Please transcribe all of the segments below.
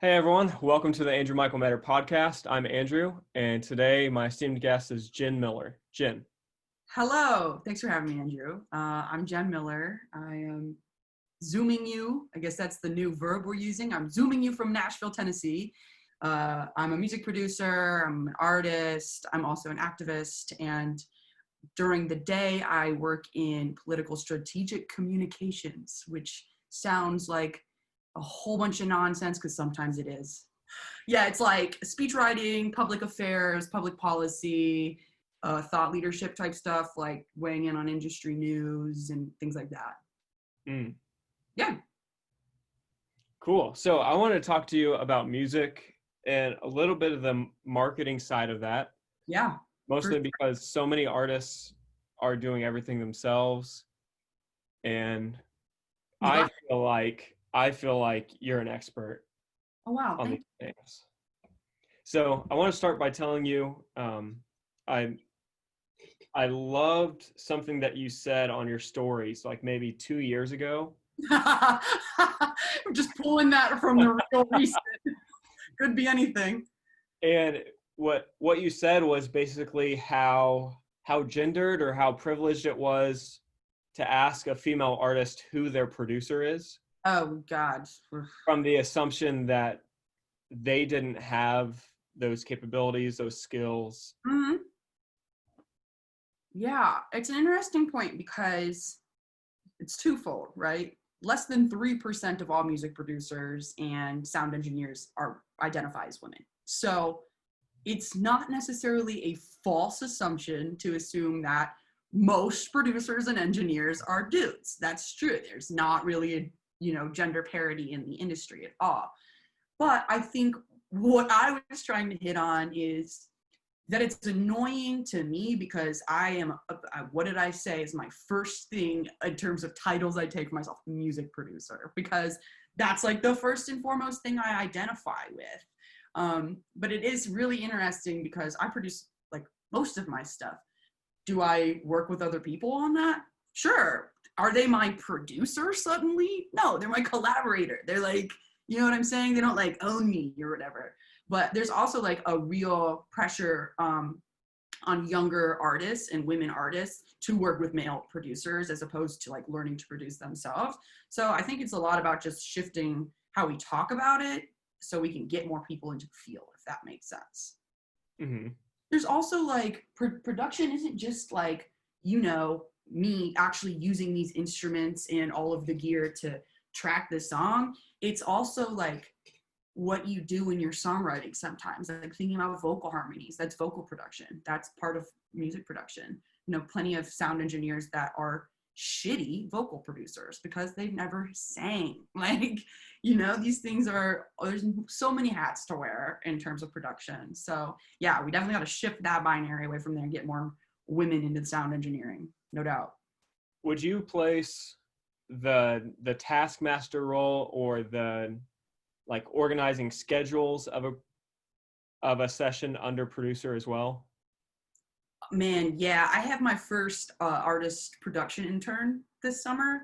Hey everyone, welcome to the Andrew Michael Matter podcast. I'm Andrew, and today my esteemed guest is Jen Miller. Jen. Hello, thanks for having me, Andrew. I'm Jen Miller. I am Zooming you. I guess that's the new verb we're using. I'm Zooming you from Nashville, Tennessee. I'm a music producer, I'm an artist, I'm also an activist, and during the day I work in political strategic communications, which sounds like a whole bunch of nonsense because sometimes it is. Yeah, it's like speech writing, public affairs, public policy, thought leadership type stuff, like weighing in on industry news and things like that. Mm, Yeah. cool. So I want to talk to you about music and a little bit of the marketing side of that, Yeah. mostly because so many artists are doing everything themselves. And I feel like you're an expert Oh, wow. on Thank these things. So I want to start by telling you, I loved something that you said on your stories, like maybe 2 years ago. you. I'm just pulling that from the real recent. Could be anything. And what you said was basically how gendered or how privileged it was to ask a female artist who their producer is, Oh, God. from the assumption that they didn't have those capabilities, those skills. Mm-hmm. Yeah, it's an interesting point because it's twofold, right? Less than 3% of all music producers and sound engineers identify as women. So it's not necessarily a false assumption to assume that most producers and engineers are dudes. That's true. There's not really a, gender parity in the industry at all. But I think what I was trying to hit on is that it's annoying to me because what did I say is my first thing in terms of titles I take for myself, music producer, because that's like the first and foremost thing I identify with. But it is really interesting because I produce like most of my stuff. Do I work with other people on that? Sure. Are they my producer suddenly? No, they're my collaborator. They're like, you know what I'm saying? They don't like own me or whatever. But there's also like a real pressure on younger artists and women artists to work with male producers as opposed to like learning to produce themselves. So I think it's a lot about just shifting how we talk about it so we can get more people into the field, if that makes sense. Mm-hmm. There's also like production isn't just like, me actually using these instruments and all of the gear to track the song. It's also like what you do in your songwriting sometimes, like thinking about vocal harmonies. That's vocal production. That's part of music production. Plenty of sound engineers that are shitty vocal producers because they've never sang. Like, these things there's so many hats to wear in terms of production. So yeah, we definitely got to shift that binary away from there and get more women into sound engineering, no doubt. Would you place the taskmaster role or the like organizing schedules of a session under producer as well? Man, yeah, I have my first artist production intern this summer,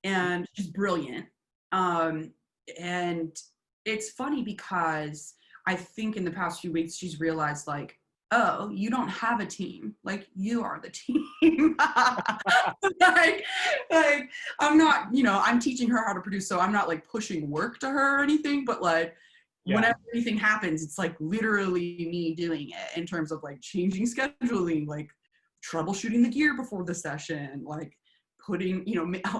and she's brilliant. And it's funny because I think in the past few weeks she's realized like, oh, you don't have a team. Like, you are the team. like I'm not, I'm teaching her how to produce, so I'm not like pushing work to her or anything, but like whenever anything happens, it's like literally me doing it in terms of like changing scheduling, like troubleshooting the gear before the session, like putting,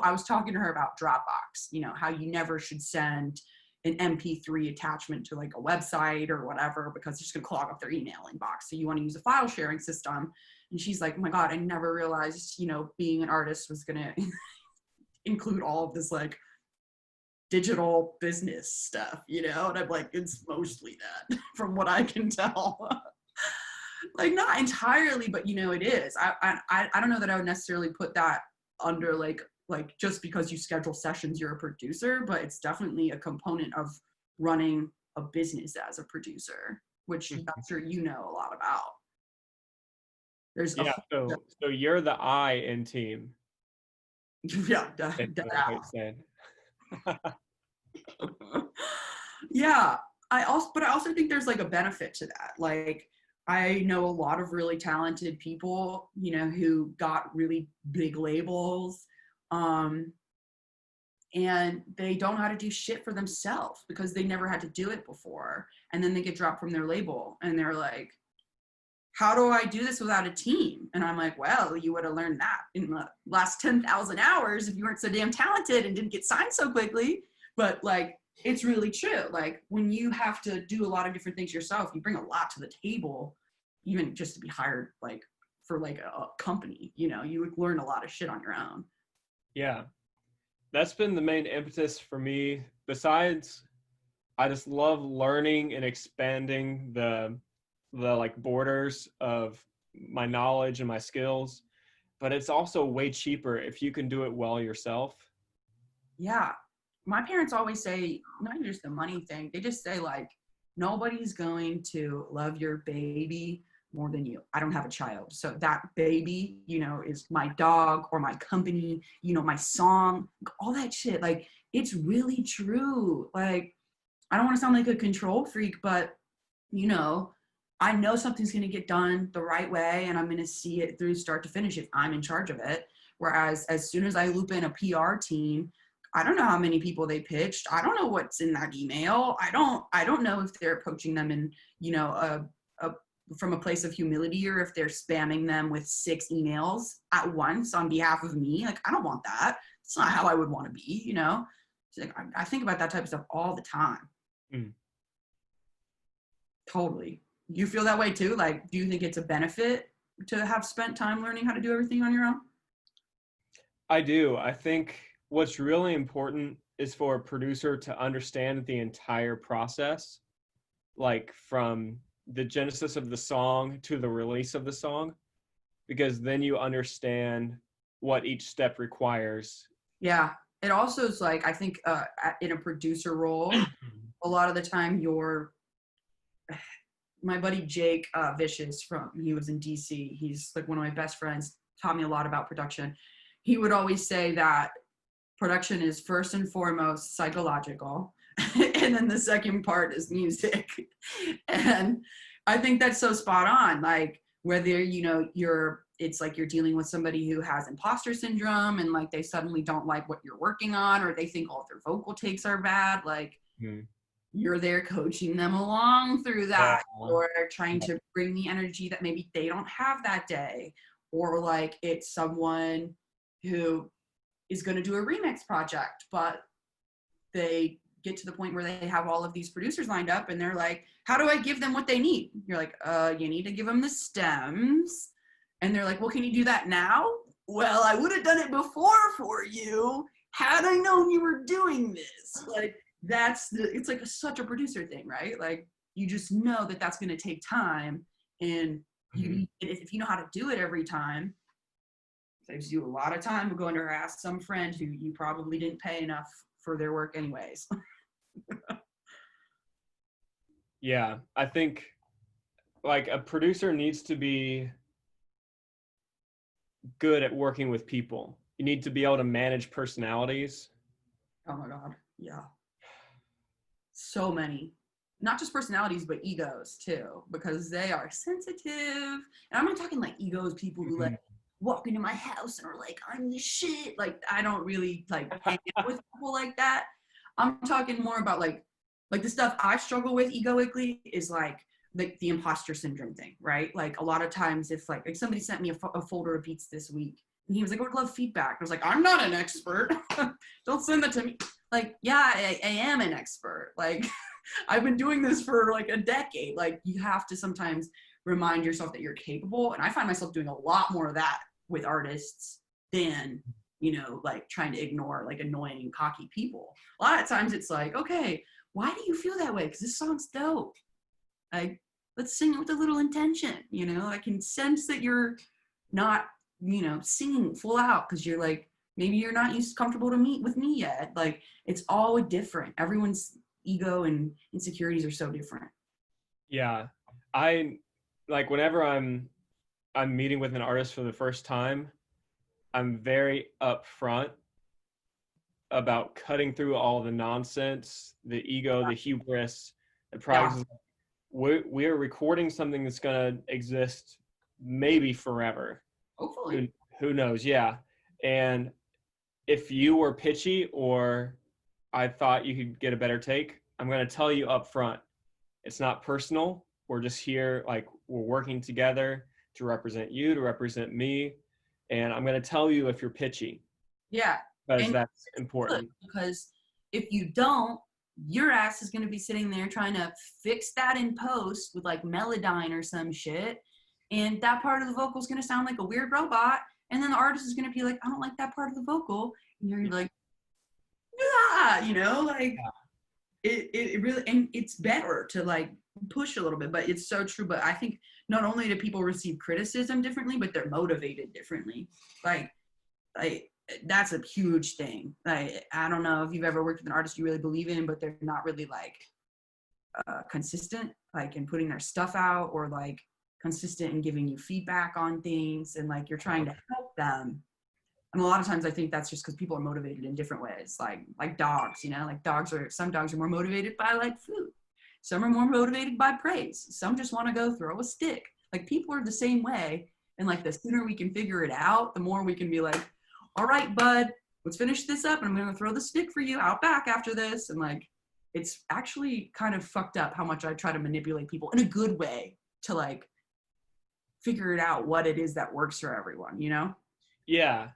I was talking to her about Dropbox, how you never should send an MP3 attachment to like a website or whatever because it's just gonna clog up their email inbox. So you want to use a file sharing system. And she's like, oh my God, I never realized, being an artist was gonna include all of this like digital business stuff, and I'm like, it's mostly that from what I can tell. Like, not entirely, but it is. I don't know that I would necessarily put that under like just because you schedule sessions you're a producer, but it's definitely a component of running a business as a producer, which I'm sure you know a lot about. There's so you're the I in team. Yeah, Yeah. yeah. but I also think there's like a benefit to that. Like, I know a lot of really talented people, you know, who got really big labels, and they don't know how to do shit for themselves because they never had to do it before. And then they get dropped from their label and they're like, how do I do this without a team? And I'm like, well, you would have learned that in the last 10,000 hours if you weren't so damn talented and didn't get signed so quickly. But like, it's really true. Like, when you have to do a lot of different things yourself, you bring a lot to the table, even just to be hired, like, for like a company, you know, you would learn a lot of shit on your own. Yeah. That's been the main impetus for me. Besides, I just love learning and expanding the like borders of my knowledge and my skills, but it's also way cheaper if you can do it well yourself. Yeah. My parents always say, not even just the money thing, they just say, like, nobody's going to love your baby more than you. I don't have a child. So that baby, you know, is my dog or my company, you know, my song, all that shit. Like, it's really true. Like, I don't want to sound like a control freak, but, you know, I know something's going to get done the right way and I'm going to see it through start to finish if I'm in charge of it. Whereas as soon as I loop in a PR team, I don't know how many people they pitched. I don't know what's in that email. I don't know if they're approaching them in, you know, from a place of humility or if they're spamming them with 6 emails at once on behalf of me. Like, I don't want that. It's not how I would want to be, you know? So, like, I think about that type of stuff all the time. Mm. Totally. You feel that way too? Like, do you think it's a benefit to have spent time learning how to do everything on your own? I do. I think what's really important is for a producer to understand the entire process, like from the genesis of the song to the release of the song, because then you understand what each step requires. Yeah. It also is like, I think in a producer role, a lot of the time my buddy Jake Vicious he was in DC. He's like one of my best friends, taught me a lot about production. He would always say that production is first and foremost psychological, and then the second part is music. And I think that's so spot on. Like, whether, you know, it's like you're dealing with somebody who has imposter syndrome and like they suddenly don't like what you're working on, or they think all of their vocal takes are bad. Like, you're there coaching them along through that, or trying to bring the energy that maybe they don't have that day. Or like, it's someone who is going to do a remix project, but they get to the point where they have all of these producers lined up and they're like, how do I give them what they need? You're like, you need to give them the stems. And they're like, well, can you do that now? Well, I would have done it before for you had I known you were doing this. Like, it's like such a producer thing, right? Like, you just know that that's going to take time, and if you know how to do it every time, saves you a lot of time of going to harass some friend who you probably didn't pay enough for their work anyways. Yeah, I think like a producer needs to be good at working with people. You need to be able to manage personalities. Oh my God. Yeah. So many. Not just personalities, but egos too, because they are sensitive. And I'm not talking like egos, people who like walk into my house and are like, I'm the shit. Like, I don't really like hang out with people like that. I'm talking more about like the stuff I struggle with egoically is like the imposter syndrome thing, right? Like, a lot of times if like somebody sent me a folder of beats this week and he was like, I would love feedback. I was like, I'm not an expert. Don't send that to me. Like, yeah, I am an expert. Like, I've been doing this for like a decade. Like, you have to sometimes remind yourself that you're capable. And I find myself doing a lot more of that with artists than, you know, like trying to ignore like annoying, cocky people. A lot of times it's like, okay, why do you feel that way? Because this song's dope. Like, let's sing it with a little intention. You know, I can sense that you're not, you know, singing full out because you're like, maybe you're not comfortable to meet with me yet. Like, it's all different. Everyone's ego and insecurities are so different. Yeah. I like whenever I'm meeting with an artist for the first time, I'm very upfront about cutting through all the nonsense, the ego, the hubris, The product is we are recording something that's going to exist maybe forever. Hopefully. Who knows? Yeah. And if you were pitchy or I thought you could get a better take, I'm going to tell you up front. It's not personal. We're just here, like, we're working together to represent you, to represent me. And I'm going to tell you if you're pitchy. Yeah. Because And that's important. because if you don't, your ass is going to be sitting there trying to fix that in post with like Melodyne or some shit. And that part of the vocal is going to sound like a weird robot. And then the artist is going to be like, I don't like that part of the vocal. And you're like, ah, you know, like it really, and it's better to like push a little bit, but it's so true. But I think not only do people receive criticism differently, but they're motivated differently. Like that's a huge thing. Like, I don't know if you've ever worked with an artist you really believe in, but they're not really like consistent, like in putting their stuff out, or like consistent in giving you feedback on things, and like you're trying to help them. And a lot of times I think that's just because people are motivated in different ways, like dogs, you know, like some dogs are more motivated by like food. Some are more motivated by praise. Some just want to go throw a stick. Like people are the same way. And like the sooner we can figure it out, the more we can be like, all right, bud, let's finish this up. And I'm going to throw the stick for you out back after this. And like, it's actually kind of fucked up how much I try to manipulate people in a good way to like figure it out what it is that works for everyone, you know? Yeah.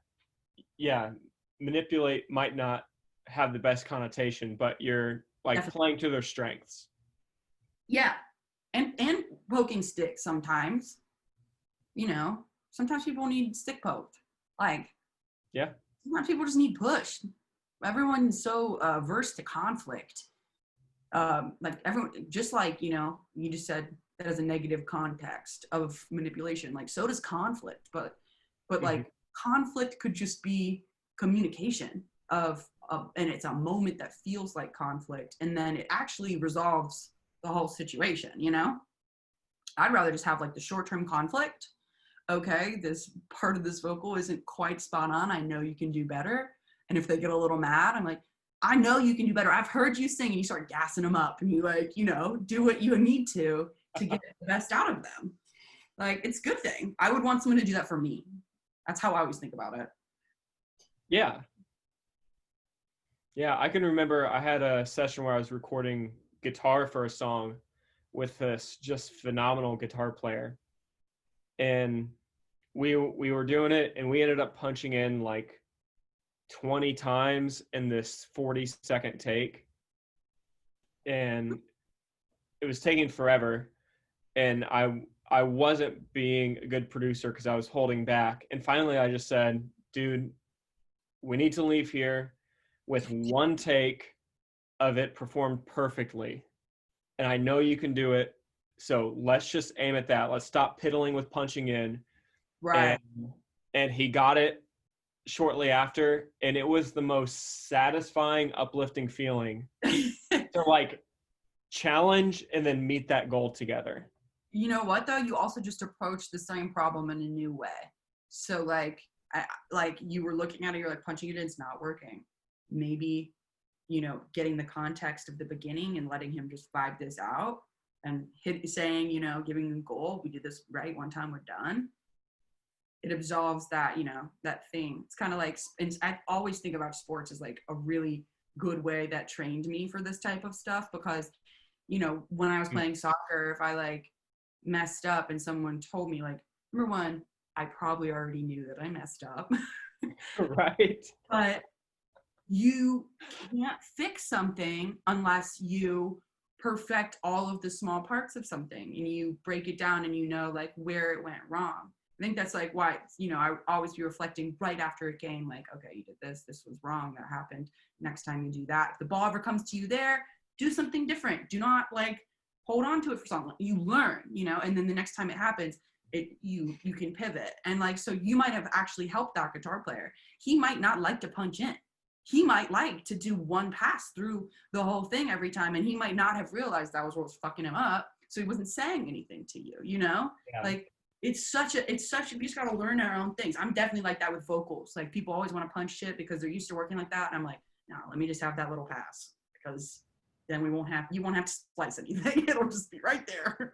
Manipulate might not have the best connotation, but you're like Definitely. playing to their strengths. Yeah. And poking sticks sometimes, you know, sometimes people need stick poked. Like, Yeah. sometimes people just need pushed. Everyone's so averse to conflict. Like everyone, just like, you know, you just said that as a negative context of manipulation, like so does conflict, but like conflict could just be communication of and it's a moment that feels like conflict, and then it actually resolves the whole situation, you know? I'd rather just have like the short-term conflict. Okay, this part of this vocal isn't quite spot on. I know you can do better. And if they get a little mad, I'm like, I know you can do better. I've heard you sing, and you start gassing them up, and you like, you know, do what you need to get the best out of them. Like, it's a good thing. I would want someone to do that for me. That's how I always think about it. Yeah. I can remember I had a session where I was recording guitar for a song with this just phenomenal guitar player. And we were doing it, and we ended up punching in like 20 times in this 40-second take. And it was taking forever. And I wasn't being a good producer because I was holding back. And finally I just said, dude, we need to leave here with one take of it performed perfectly. And I know you can do it. So let's just aim at that. Let's stop piddling with punching in. Right. And he got it shortly after. And it was the most satisfying, uplifting feeling to like challenge and then meet that goal together. You know what though? You also just approach the same problem in a new way. So like, like you were looking at it, you're like punching it in, it's not working. Maybe, you know, getting the context of the beginning and letting him just vibe this out and saying, you know, giving him a goal. We did this right one time, we're done. It absolves that, you know, that thing. It's kind of like, and I always think about sports as like a really good way that trained me for this type of stuff, because, you know, when I was playing soccer, if I like messed up and someone told me, like, number one, I probably already knew that I messed up. Right. But you can't fix something unless you perfect all of the small parts of something and you break it down and you know like where it went wrong. I think that's like why, you know, I always be reflecting right after a game, like, okay, you did this was wrong, that happened. Next time you do that. If the ball ever comes to you there, do something different. Do not like hold on to it for something. You learn, you know, and then the next time it happens, you can pivot. And like, so you might have actually helped that guitar player. He might not like to punch in. He might like to do one pass through the whole thing every time, and he might not have realized that was what was fucking him up. So he wasn't saying anything to you, you know? Yeah. Like it's such a, we just got to learn our own things. I'm definitely like that with vocals. Like people always want to punch shit because they're used to working like that. And I'm like, no, let me just have that little pass because then you won't have to splice anything. It'll just be right there.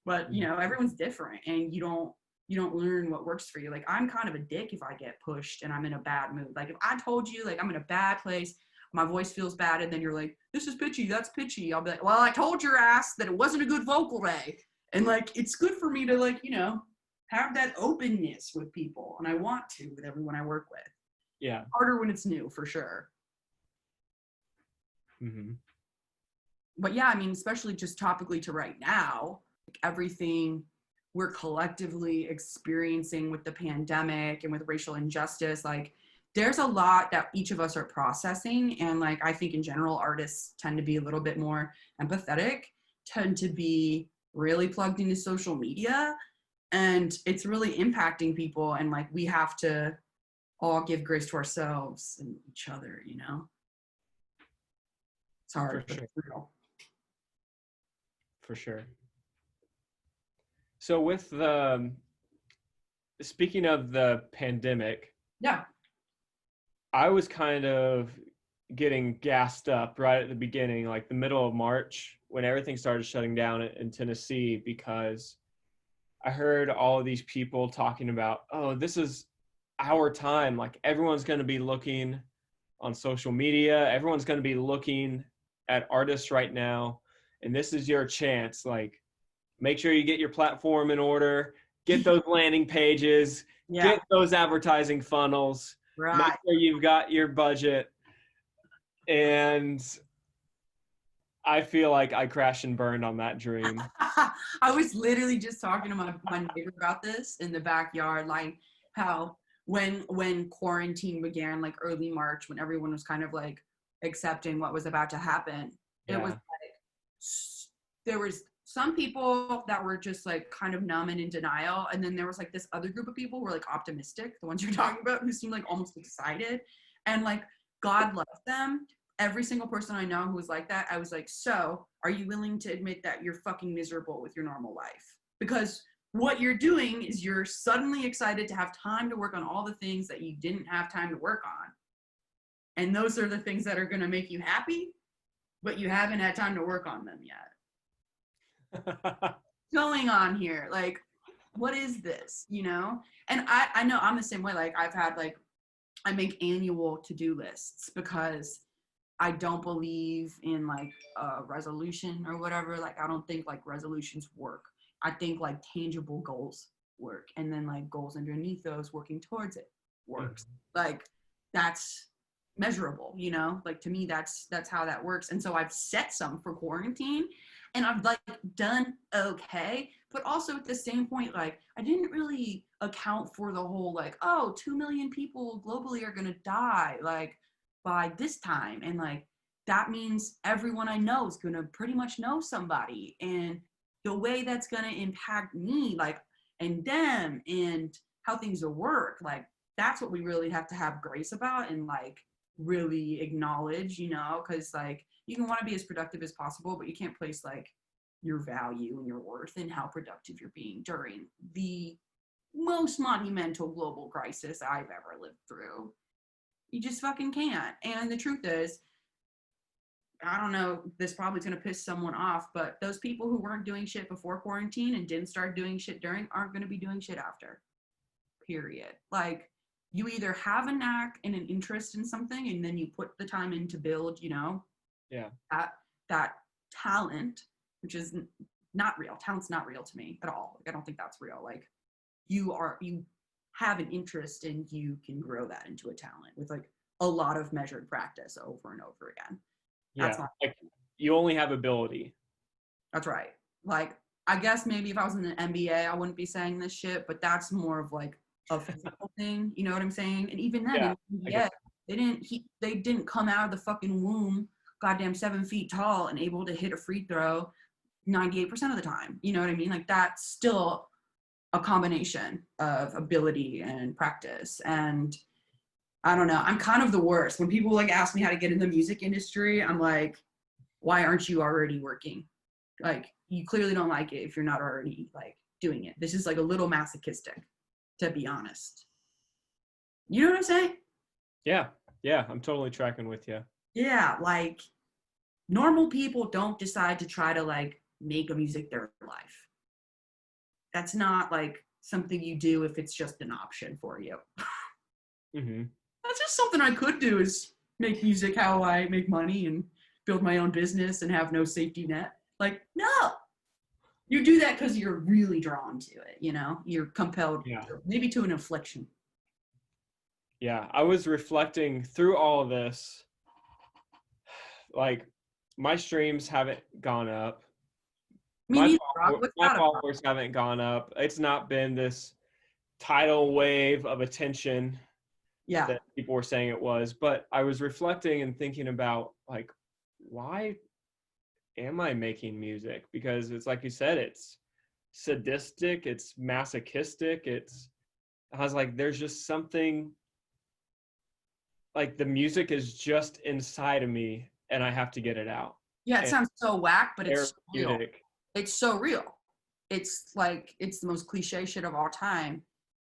But you know, everyone's different, and you don't learn what works for you. Like, I'm kind of a dick if I get pushed and I'm in a bad mood. Like, if I told you, like, I'm in a bad place, my voice feels bad, and then you're like, this is pitchy, that's pitchy, I'll be like, well, I told your ass that it wasn't a good vocal day. And like, it's good for me to, like, you know, have that openness with people, and I want to with everyone I work with. Yeah. Harder when it's new, for sure. Mm-hmm. But yeah, I mean, especially just topically to right now, like, everything we're collectively experiencing with the pandemic and with racial injustice, like, there's a lot that each of us are processing. And like, I think in general, artists tend to be a little bit more empathetic, tend to be really plugged into social media, and it's really impacting people. And like, we have to all give grace to ourselves and each other, you know? It's hard, but it's real. For sure. So with speaking of the pandemic, Yeah. I was kind of getting gassed up right at the beginning, like the middle of March, when everything started shutting down in Tennessee, because I heard all of these people talking about, oh, this is our time. Like, everyone's going to be looking on social media. Everyone's going to be looking at artists right now. And this is your chance. Like, make sure you get your platform in order, get those landing pages, get those advertising funnels, make sure you've got your budget. And I feel like I crashed and burned on that dream. I was literally just talking to my neighbor about this in the backyard, like how when quarantine began, like early March, when everyone was kind of like accepting what was about to happen, it was like, there was some people that were just like kind of numb and in denial, and then there was like this other group of people who were like optimistic, the ones you're talking about, who seemed like almost excited, and like, God love them. Every single person I know who was like that, I was like, so are you willing to admit that you're fucking miserable with your normal life? Because what you're doing is you're suddenly excited to have time to work on all the things that you didn't have time to work on. And those are the things that are going to make you happy, but you haven't had time to work on them yet. What's going on here? Like, what is this, you know? And I know I'm the same way. Like, I've had, like, I make annual to-do lists because I don't believe in like a resolution or whatever. Like, I don't think like resolutions work. I think like tangible goals work, and then like goals underneath those working towards it works. Mm-hmm. Like, that's measurable, you know? Like, to me, that's how that works. And so I've set some for quarantine, and I've like done okay, but also at the same point, like, I didn't really account for the whole like, oh, 2 million people globally are gonna die like by this time, and like, that means everyone I know is gonna pretty much know somebody, and the way that's gonna impact me, like, and them, and how things will work, like, that's what we really have to have grace about and like really acknowledge, you know? Because like, you can want to be as productive as possible, but you can't place like your value and your worth in how productive you're being during the most monumental global crisis I've ever lived through. You just fucking can't. And the truth is, I don't know, this probably is going to piss someone off, but those people who weren't doing shit before quarantine and didn't start doing shit during aren't going to be doing shit after. Period. Like, you either have a knack and an interest in something, and then you put the time in to build, you know, that talent, which is not real. Talent's not real to me at all. Like, I don't think that's real. Like, you have an interest, and you can grow that into a talent with like a lot of measured practice over and over again. That's like, you only have ability. That's right. Like, I guess maybe if I was in an MBA, I wouldn't be saying this shit, but that's more of like a physical thing. You know what I'm saying? And even then, in MBA, they didn't come out of the fucking womb goddamn 7 feet tall and able to hit a free throw 98% of the time. You know what I mean? Like, that's still a combination of ability and practice. And I don't know, I'm kind of the worst. When people like ask me how to get in the music industry, I'm like, why aren't you already working? Like, you clearly don't like it if you're not already like doing it. This is like a little masochistic, to be honest. You know what I'm saying? Yeah, I'm totally tracking with you. Yeah, like, normal people don't decide to try to like make a music their life. That's not like something you do if it's just an option for you. Mm-hmm. That's just something I could do, is make music how I make money and build my own business and have no safety net. Like, no. You do that because you're really drawn to it, you know? You're compelled, Yeah. maybe to an affliction. Yeah. I was reflecting through all of this. Like, my streams haven't gone up. Me neither, Rob. What's My that about? followers haven't gone up. It's not been this tidal wave of attention Yeah. that people were saying it was. But I was reflecting and thinking about, like, why am I making music? Because it's like you said, it's sadistic, it's masochistic, I was like, there's just something, like the music is just inside of me and I have to get it out. Yeah, it And sounds so whack, but it's so real. therapeutic. It's so real. It's like, it's the most cliche shit of all time,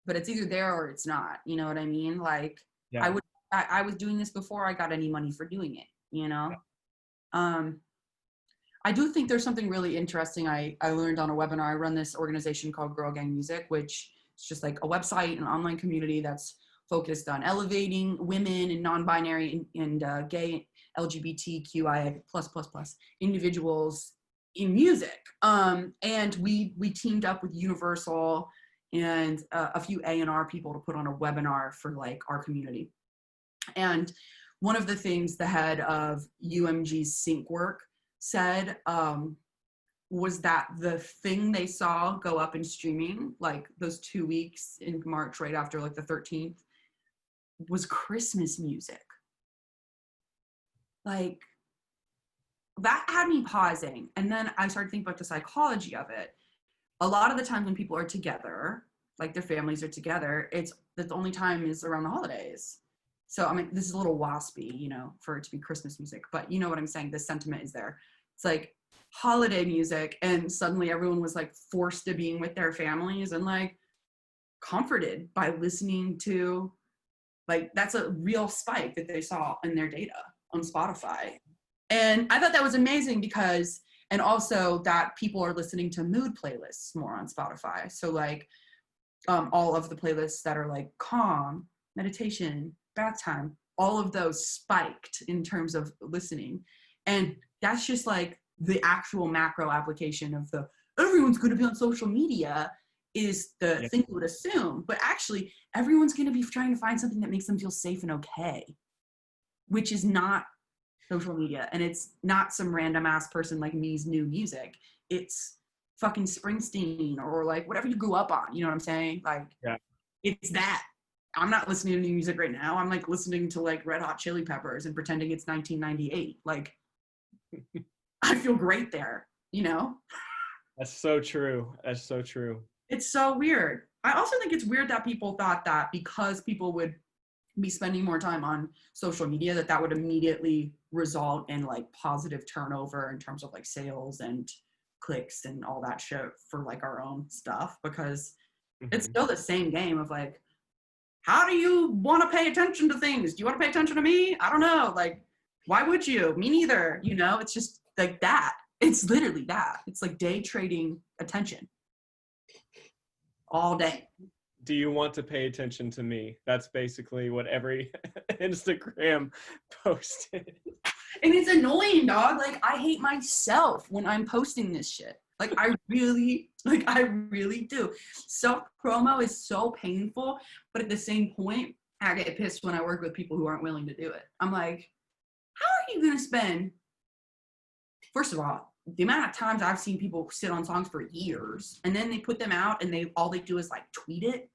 but it's either there or it's not. You know what I mean? Like, Yeah. I was doing this before I got any money for doing it, you know? I do think there's something really interesting I learned on a webinar. I run this organization called Girl Gang Music, which is just like a website, an online community that's focused on elevating women and non-binary and gay LGBTQIA plus individuals in music. And we teamed up with Universal and a few A&R people to put on a webinar for like our community. And one of the things the head of UMG's sync work said was that the thing they saw go up in streaming, like those 2 weeks in March right after like the 13th, was Christmas music. Like, that had me pausing. And then I started thinking about the psychology of it. A lot of the time when people are together, like their families are together, it's the only time is around the holidays. So, I mean, this is a little waspy, you know, for it to be Christmas music, but you know what I'm saying? The sentiment is there. It's like holiday music, and suddenly everyone was like forced to being with their families and like comforted by listening to, like, that's a real spike that they saw in their data on Spotify. And I thought that was amazing because, and also that people are listening to mood playlists more on Spotify. So like all of the playlists that are like calm, meditation, bath time, all of those spiked in terms of listening. And that's just like the actual macro application of the everyone's going to be on social media is the thing you would assume. But actually, everyone's going to be trying to find something that makes them feel safe and okay, which is not social media. And it's not some random ass person like me's new music. It's fucking Springsteen or like whatever you grew up on. You know what I'm saying? Like, it's that. I'm not listening to new music right now. I'm like listening to like Red Hot Chili Peppers and pretending it's 1998. Like, I feel great there, you know? That's so true. That's so true. It's so weird. I also think it's weird that people thought that because people would be spending more time on social media, that would immediately result in like positive turnover in terms of like sales and clicks and all that shit for like our own stuff, because it's still the same game of like, how do you want to pay attention to things? Do you want to pay attention to me? I don't know. Like, why would you? Me neither. You know, it's just like that. It's literally that. It's like day trading attention all day. Do you want to pay attention to me? That's basically what every Instagram post is. And it's annoying, dog. Like, I hate myself when I'm posting this shit. Like, I really do. Self-promo is so painful, but at the same point, I get pissed when I work with people who aren't willing to do it. I'm like, how are you going to spend, first of all, the amount of times I've seen people sit on songs for years, and then they put them out, and all they do is, like, tweet it,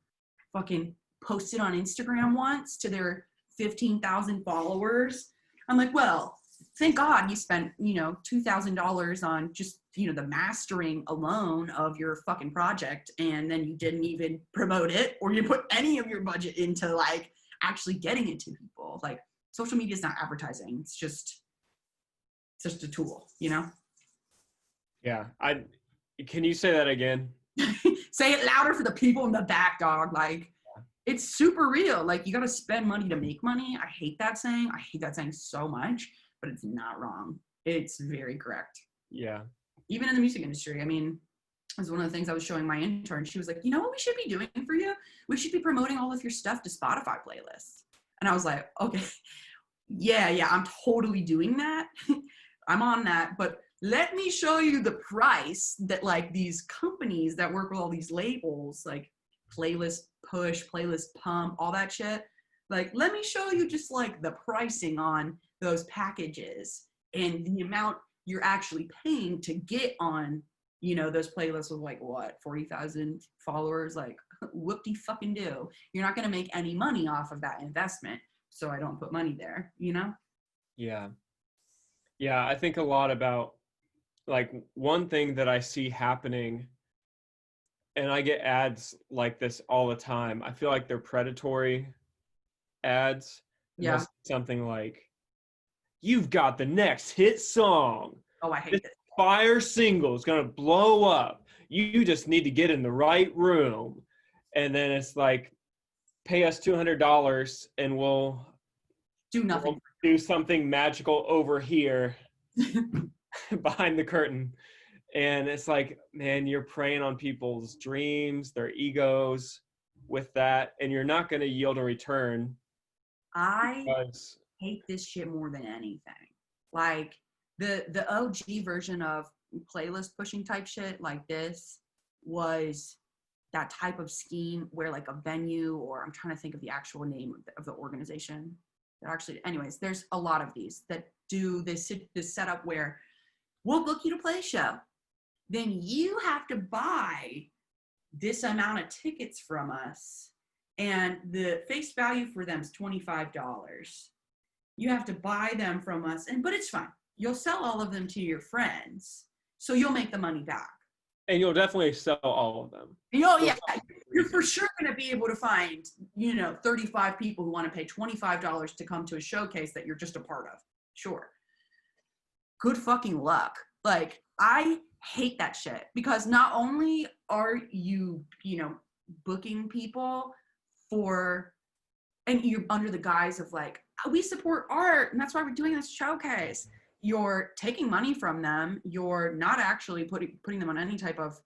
fucking post it on Instagram once to their 15,000 followers. I'm like, well, thank God you spent, $2,000 on just, the mastering alone of your fucking project, and then you didn't even promote it, or you put any of your budget into like actually getting it to people. Like, social media is not advertising. It's just a tool, Yeah. Can you say that again? Say it louder for the people in the back, dog. Like, it's super real. Like, you got to spend money to make money. I hate that saying. I hate that saying so much, but it's not wrong. It's very correct. Yeah. Even in the music industry. I mean, it was one of the things I was showing my intern. She was like, you know what we should be doing for you? We should be promoting all of your stuff to Spotify playlists. And I was like, okay, yeah, I'm totally doing that. I'm on that. But let me show you the price that like these companies that work with all these labels, like Playlist Push, Playlist Pump, all that shit. Like, let me show you just like the pricing on those packages and the amount you're actually paying to get on, you know, those playlists with like what, 40,000 followers. Like, whoop-de fucking do. You're not going to make any money off of that investment. So I don't put money there, you know? Yeah. Yeah. I think a lot about like one thing that I see happening, and I get ads like this all the time. I feel like they're predatory ads. And they'll Yeah. say something like, you've got the next hit song. Oh, I hate This this. fire single is going to blow up. You just need to get in the right room. And then it's like, pay us $200 and we'll Do nothing. do something magical over here behind the curtain. And it's like, man, you're preying on people's dreams, their egos with that, and you're not going to yield a return. I Because, hate this shit more than anything. Like the OG version of playlist pushing type shit like this was that type of scheme where like a venue, or I'm trying to think of the actual name of the organization that actually, anyways, there's a lot of these that do this setup where we'll book you to play a show. Then you have to buy this amount of tickets from us. And the face value for them is $25. You have to buy them from us, but it's fine. You'll sell all of them to your friends, so you'll make the money back. and you'll definitely sell all of them. Yeah, you're for sure going to be able to find, 35 people who want to pay $25 to come to a showcase that you're just a part of. Sure. Good fucking luck. Like, I hate that shit because not only are you, booking people and you're under the guise of like, we support art and that's why we're doing this showcase. You're taking money from them. You're not actually putting them on any type of,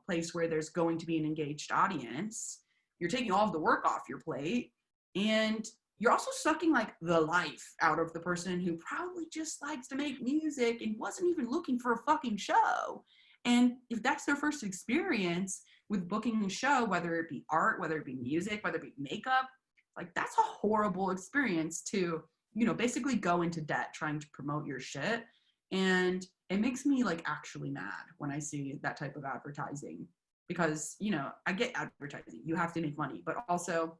place where there's going to be an engaged audience. You're taking all of the work off your plate, and you're also sucking like the life out of the person who probably just likes to make music and wasn't even looking for a fucking show. And if that's their first experience with booking a show, whether it be art, whether it be music, whether it be makeup, like that's a horrible experience to, basically go into debt trying to promote your shit. And it makes me like actually mad when I see that type of advertising because, I get advertising. You have to make money, but also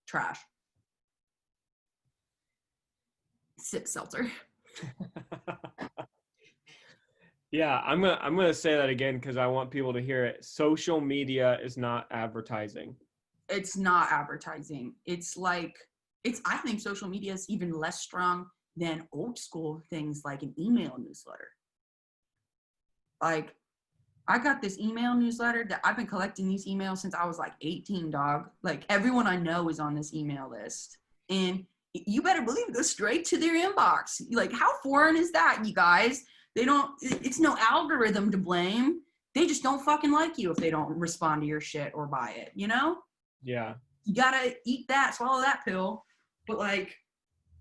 trash. Sip seltzer. Yeah, I'm gonna say that again because I want people to hear it. Social media is not advertising. It's not advertising. I think social media is even less strong than old school things like an email newsletter. Like, I got this email newsletter that I've been collecting these emails since I was like 18, dog. Like, everyone I know is on this email list. And you better believe it goes straight to their inbox. Like, how foreign is that, you guys? It's no algorithm to blame. They just don't fucking like you if they don't respond to your shit or buy it, Yeah. You gotta eat that, swallow that pill. But like,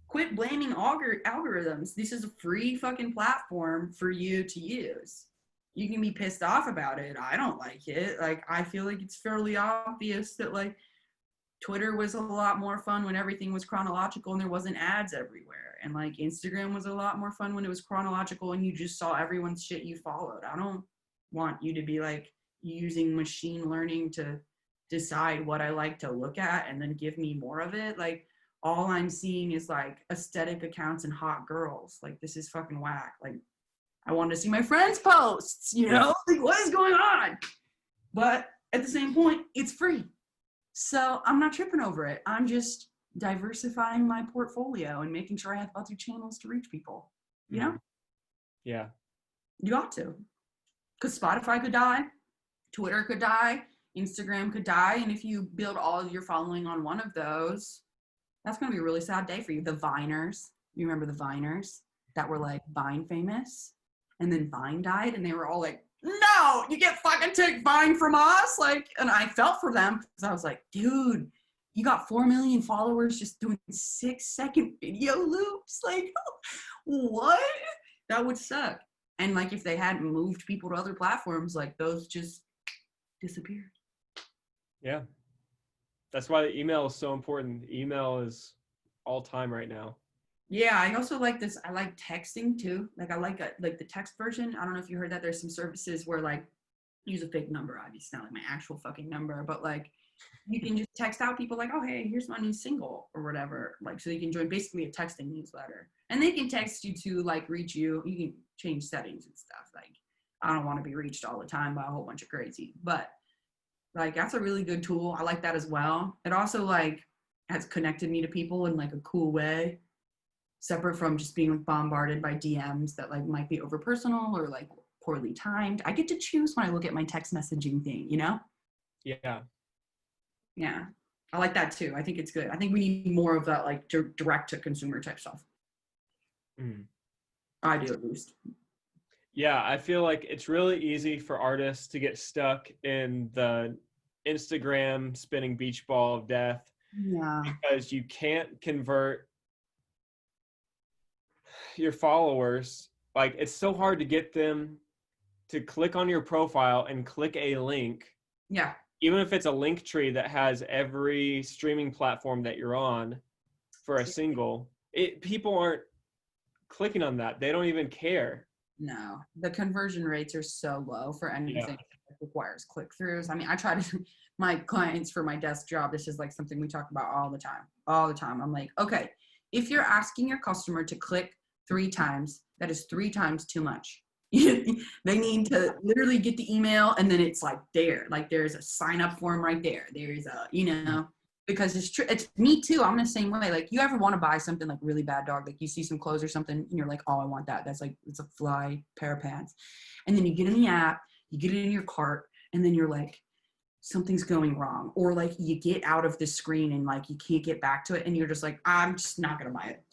quit blaming algorithms. This is a free fucking platform for you to use. You can be pissed off about it. I don't like it. Like, I feel like it's fairly obvious that like Twitter was a lot more fun when everything was chronological and there wasn't ads everywhere. And like Instagram was a lot more fun when it was chronological and you just saw everyone's shit you followed. I don't want you to be like using machine learning to decide what I like to look at and then give me more of it. Like, all I'm seeing is like aesthetic accounts and hot girls. Like, this is fucking whack. Like, I want to see my friends' posts, Yeah. Like, what is going on? But at the same point, it's free. So I'm not tripping over it. I'm just diversifying my portfolio and making sure I have other channels to reach people, Yeah. You got to. Because Spotify could die, Twitter could die, Instagram could die. And if you build all of your following on one of those, that's going to be a really sad day for you. The Viners. You remember the Viners? that were like Vine famous, and then Vine died, and they were all like, no, you can't fucking take Vine from us. Like, and I felt for them because I was like, dude, you got 4 million followers just doing 6-second video loops. Like, what? That would suck. And like, if they hadn't moved people to other platforms, like those just disappeared. Yeah. That's why the email is so important. Email is all time right now. Yeah, I also like this. I like texting too. Like I like the text version. I don't know if you heard that. There's some services where like use a fake number, obviously not like my actual fucking number, but like you can just text out people like, oh hey, here's my new single or whatever. Like so you can join basically a texting newsletter. And they can text you to like reach you. You can change settings and stuff. Like I don't want to be reached all the time by a whole bunch of crazy, but like that's a really good tool. I like that as well. It also like has connected me to people in like a cool way, separate from just being bombarded by DMs that like might be over personal or like poorly timed. I get to choose when I look at my text messaging thing, you know? Yeah. Yeah. I like that too. I think it's good. I think we need more of that like direct to consumer type stuff. Mm. I do at least. Yeah, I feel like it's really easy for artists to get stuck in the Instagram spinning beach ball of death Yeah. because you can't convert your followers. Like it's so hard to get them to click on your profile and click a link. Yeah. Even if it's a link tree that has every streaming platform that you're on for a single, people aren't clicking on that. They don't even care. No, the conversion rates are so low for anything that requires click-throughs. I mean, I try to, my clients for my desk job, this is like something we talk about all the time. I'm like, okay, if you're asking your customer to click 3 times, that is 3 times too much. They need to literally get the email and then it's like there, like there's a sign up form right there. There's a, you know, because it's true. It's me too. I'm the same way. Like you ever want to buy something like really bad, dog? Like you see some clothes or something and you're like, oh, I want that. That's like, it's a fly pair of pants. And then you get in the app, you get it in your cart, and then you're like, something's going wrong. Or like you get out of the screen and like you can't get back to it. And you're just like, I'm just not going to buy it.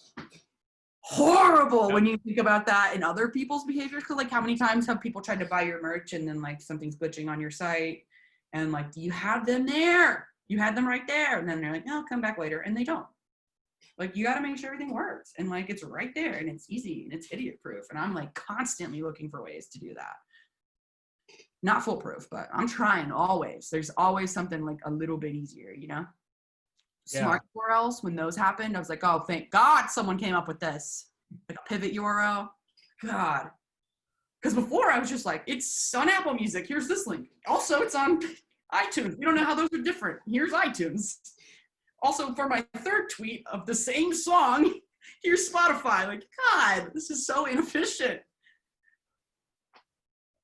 Horrible when you think about that in other people's behaviors. Cause like how many times have people tried to buy your merch and then like something's glitching on your site and like, do you have them there? You had them right there. And then they're like, no, come back later. And they don't. Like, you got to make sure everything works. And like, it's right there and it's easy and it's idiot proof. And I'm like constantly looking for ways to do that. Not foolproof, but I'm trying always. There's always something like a little bit easier, you know? Yeah. Smart URLs, when those happened, I was like, oh, thank God someone came up with this. Like a pivot URL. God. Because before I was just like, it's on Apple Music. Here's this link. Also, it's on iTunes. We don't know how those are different. Here's iTunes. Also, for my third tweet of the same song, here's Spotify. Like, God, this is so inefficient.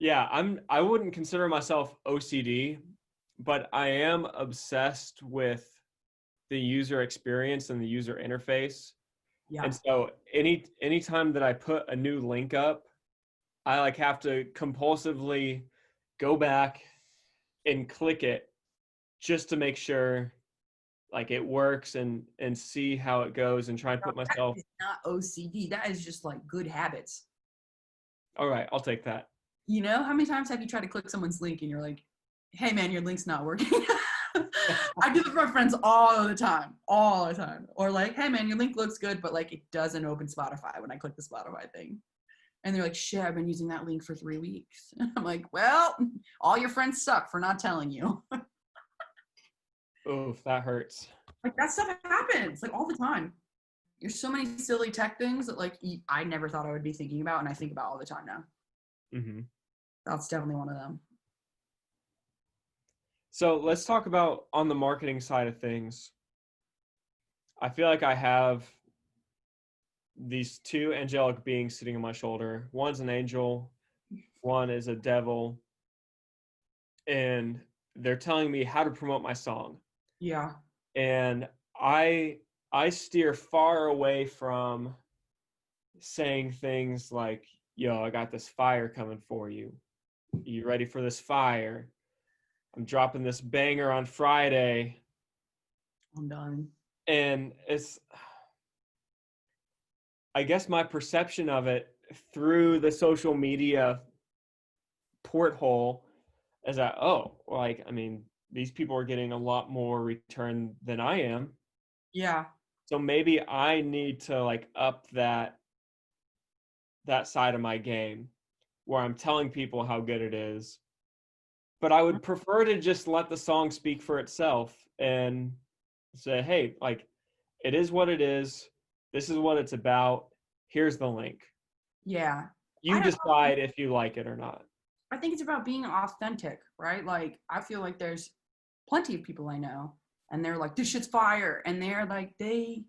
Yeah, I wouldn't consider myself OCD, but I am obsessed with the user experience and the user interface. Yeah. And so anytime that I put a new link up, I like have to compulsively go back and click it just to make sure like it works and see how it goes and try and put myself. That is not OCD. That is just like good habits. All right, I'll take that. You know, how many times have you tried to click someone's link and you're like, hey man, your link's not working? I do that for my friends all the time. Or like, hey man, your link looks good, but like it doesn't open Spotify when I click the Spotify thing. And they're like, shit, I've been using that link for 3 weeks. I'm like, well, all your friends suck for not telling you. Oof, that hurts. Like that stuff happens like all the time. There's so many silly tech things that like I never thought I would be thinking about, and I think about all the time now. Mm-hmm. That's definitely one of them. So let's talk about on the marketing side of things. I feel like I have these 2 angelic beings sitting on my shoulder. One's an angel, one is a devil, and they're telling me how to promote my song. Yeah. And I steer far away from saying things like, yo, I got this fire coming for you. You ready for this fire? I'm dropping this banger on Friday. I'm done. And I guess my perception of it through the social media porthole is that, oh, like, I mean, these people are getting a lot more return than I am. Yeah. So maybe I need to like up that side of my game where I'm telling people how good it is. But I would prefer to just let the song speak for itself and say, hey, like, it is what it is. This is what it's about. Here's the link. Yeah. You decide if you like it or not. I think it's about being authentic, right? Like, I feel like there's plenty of people I know, and they're like, this shit's fire. And they're like, they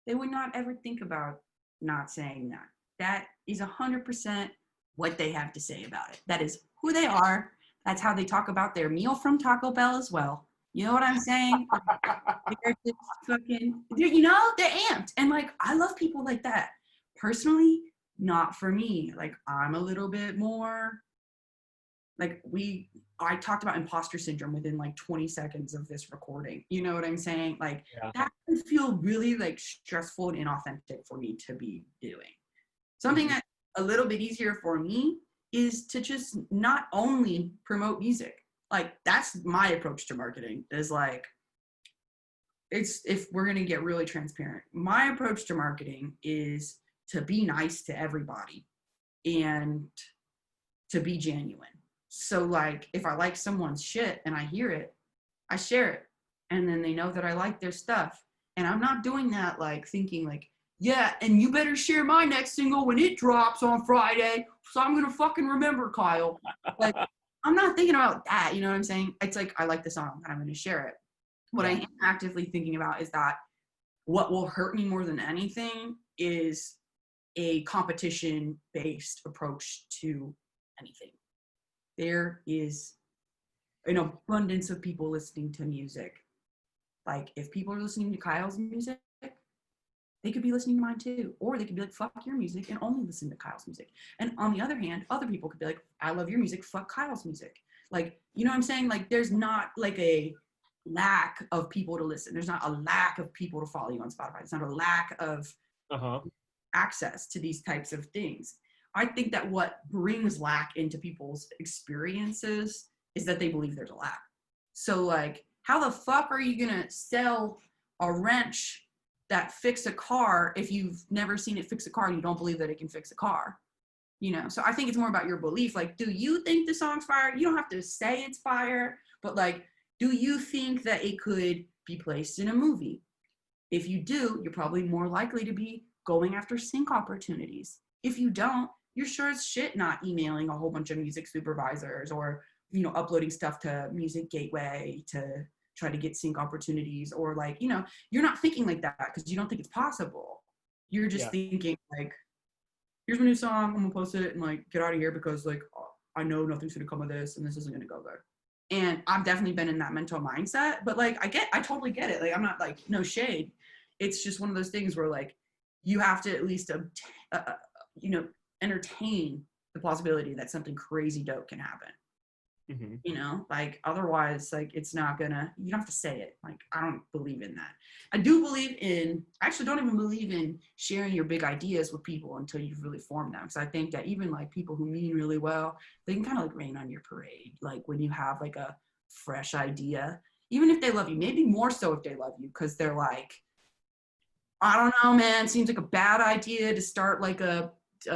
would not ever think about not saying that. That is 100% what they have to say about it. That is who they are. That's how they talk about their meal from Taco Bell as well. You know what I'm saying? They're just fucking, they're amped. And like, I love people like that. Personally, not for me. Like, I'm a little bit more, like, I talked about imposter syndrome within like 20 seconds of this recording. You know what I'm saying? Like, that would feel really like stressful and inauthentic for me to be doing. Something that's a little bit easier for me is to just not only promote music. Like, that's my approach to marketing, is like, it's, if we're going to get really transparent, my approach to marketing is to be nice to everybody and to be genuine. So like, if I like someone's shit and I hear it, I share it. And then they know that I like their stuff. And I'm not doing that like thinking like, yeah, and you better share my next single when it drops on Friday, so I'm gonna fucking remember, Kyle. Like, I'm not thinking about that, you know what I'm saying? It's like, I like the song and I'm gonna share it. What I am actively thinking about is that what will hurt me more than anything is a competition-based approach to anything. There is an abundance of people listening to music. Like, if people are listening to Kyle's music, they could be listening to mine too. Or they could be like, fuck your music and only listen to Kyle's music. And on the other hand, other people could be like, I love your music, fuck Kyle's music. Like, you know what I'm saying? Like, there's not like a lack of people to listen. There's not a lack of people to follow you on Spotify. It's not a lack of access to these types of things. I think that what brings lack into people's experiences is that they believe there's a lack. So like, how the fuck are you gonna sell a wrench that fix a car if you've never seen it fix a car and you don't believe that it can fix a car? You know, so I think it's more about your belief. Like, do you think the song's fire? You don't have to say it's fire, but like, do you think that it could be placed in a movie? If you do, you're probably more likely to be going after sync opportunities. If you don't, you're sure as shit not emailing a whole bunch of music supervisors or, you know, uploading stuff to Music Gateway to try to get sync opportunities, or like, you know, you're not thinking like that because you don't think it's possible. You're just thinking like, here's my new song, I'm gonna post it and like get out of here because like, I know nothing's gonna come of this and this isn't gonna go good. And I've definitely been in that mental mindset, but like, I totally get it. Like, I'm not like, no shade. It's just one of those things where like, you have to at least, you know, entertain the possibility that something crazy dope can happen. You know, like, otherwise, like, it's not gonna, you don't have to say it. Like, I don't believe in that. I actually don't even believe in sharing your big ideas with people until you've really formed them. Because I think that even like people who mean really well, they can kind of like rain on your parade. Like, when you have like a fresh idea, even if they love you, maybe more so if they love you, because they're like, I don't know, man, seems like a bad idea to start like a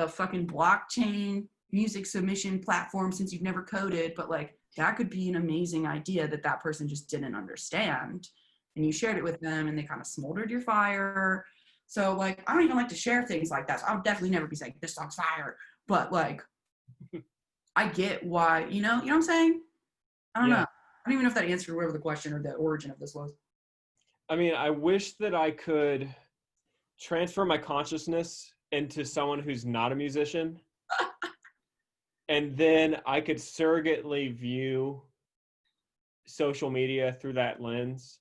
fucking blockchain music submission platform since you've never coded, but like, that could be an amazing idea that person just didn't understand, and you shared it with them and they kind of smoldered your fire. So like, I don't even like to share things like that, so I would definitely never be saying this song's fire, but like, I get why, you know what I'm saying? I don't know. I don't even know if that answered whatever the question or the origin of this was. I mean, I wish that I could transfer my consciousness into someone who's not a musician. And then I could surrogately view social media through that lens.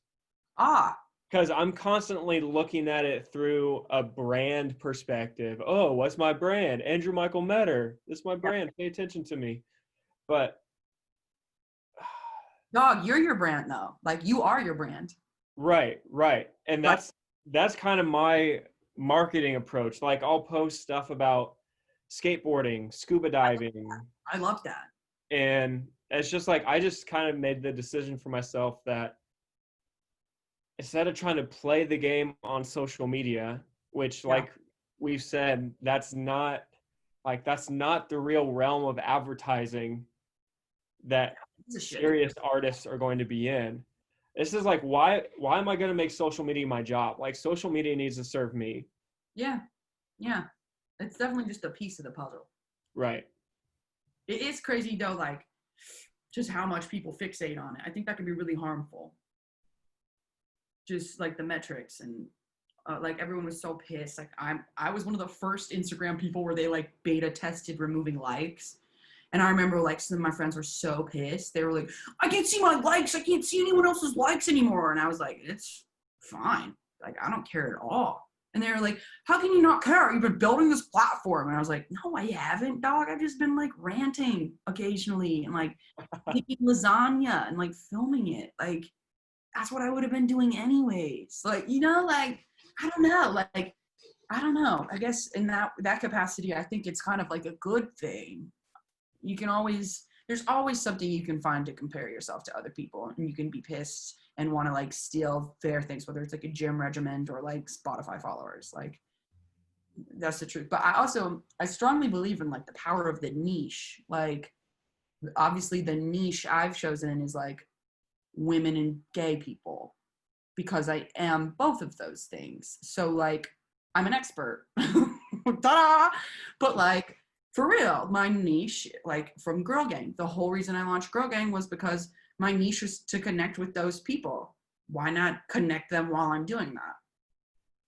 Because I'm constantly looking at it through a brand perspective. Oh, what's my brand? Andrew Michael Metter. This is my brand. Pay attention to me. But dog, you're your brand though. Like, you are your brand. Right. And that's kind of my marketing approach. Like I'll post stuff about skateboarding, scuba diving, I love that. and it's just like I just kind of made the decision for myself that instead of trying to play the game on social media, which like we've said, that's not the real realm of advertising that serious artists are going to be in. This is like, why am I going to make social media my job? Like social media needs to serve me. Yeah. It's definitely just a piece of the puzzle. Right. It is crazy though, like just how much people fixate on it. I think that can be really harmful. Just like the metrics and like everyone was so pissed. Like I was one of the first Instagram people where they like beta tested removing likes. And I remember like some of my friends were so pissed. They were like, I can't see my likes. I can't see anyone else's likes anymore. And I was like, it's fine. Like, I don't care at all. And they were like, how can you not care? You've been building this platform. And I was like, no, I haven't, dog. I've just been like ranting occasionally and like making lasagna and like filming it. Like, that's what I would have been doing anyways. Like, you know, like, I don't know. Like, I don't know. I guess in that capacity, I think it's kind of like a good thing. You can always, there's always something you can find to compare yourself to other people, and you can be pissed and want to like steal their things, whether it's like a gym regimen or like Spotify followers. Like that's the truth. But I strongly believe in like the power of the niche. Like obviously the niche I've chosen is like women and gay people because I am both of those things. So like I'm an expert. Ta-da! But like for real, my niche, like from Girl Gang, the whole reason I launched Girl Gang was because my niche was to connect with those people. Why not connect them while I'm doing that?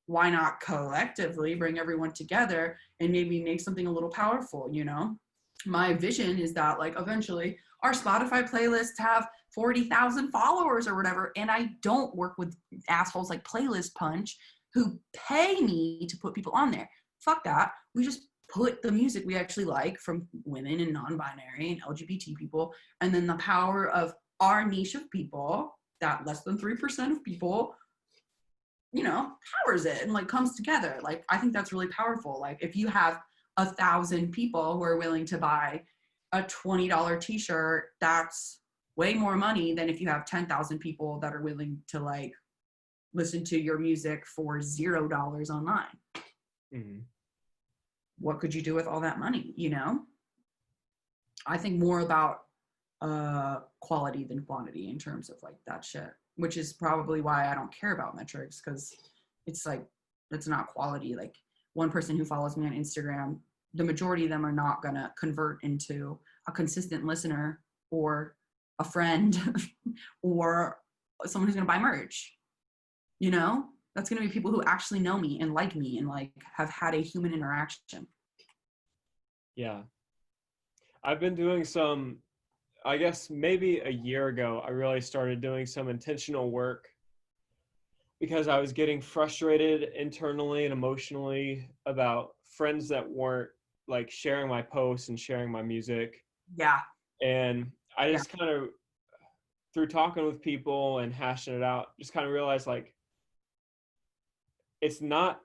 Why not collectively bring everyone together and maybe make something a little powerful, you know? My vision is that like eventually our Spotify playlists have 40,000 followers or whatever, and I don't work with assholes like Playlist Punch who pay me to put people on there. Fuck that. We just put the music we actually like from women and non-binary and LGBT people, and then the power of our niche of people, that less than 3% of people, you know, powers it and like comes together. Like I think that's really powerful. Like if you have 1,000 people who are willing to buy a $20 t-shirt, that's way more money than if you have 10,000 people that are willing to like listen to your music for $0 online. Mm-hmm. What could you do with all that money, you know? I think more about quality than quantity in terms of like that shit, which is probably why I don't care about metrics, because it's like, that's not quality. Like one person who follows me on Instagram, the majority of them are not gonna convert into a consistent listener or a friend or someone who's gonna buy merch, you know? That's going to be people who actually know me and like have had a human interaction. Yeah. I've been doing some, I guess maybe a year ago, I really started doing some intentional work because I was getting frustrated internally and emotionally about friends that weren't like sharing my posts and sharing my music. Yeah. And I just kind of, through talking with people and hashing it out, just kind of realized like, it's not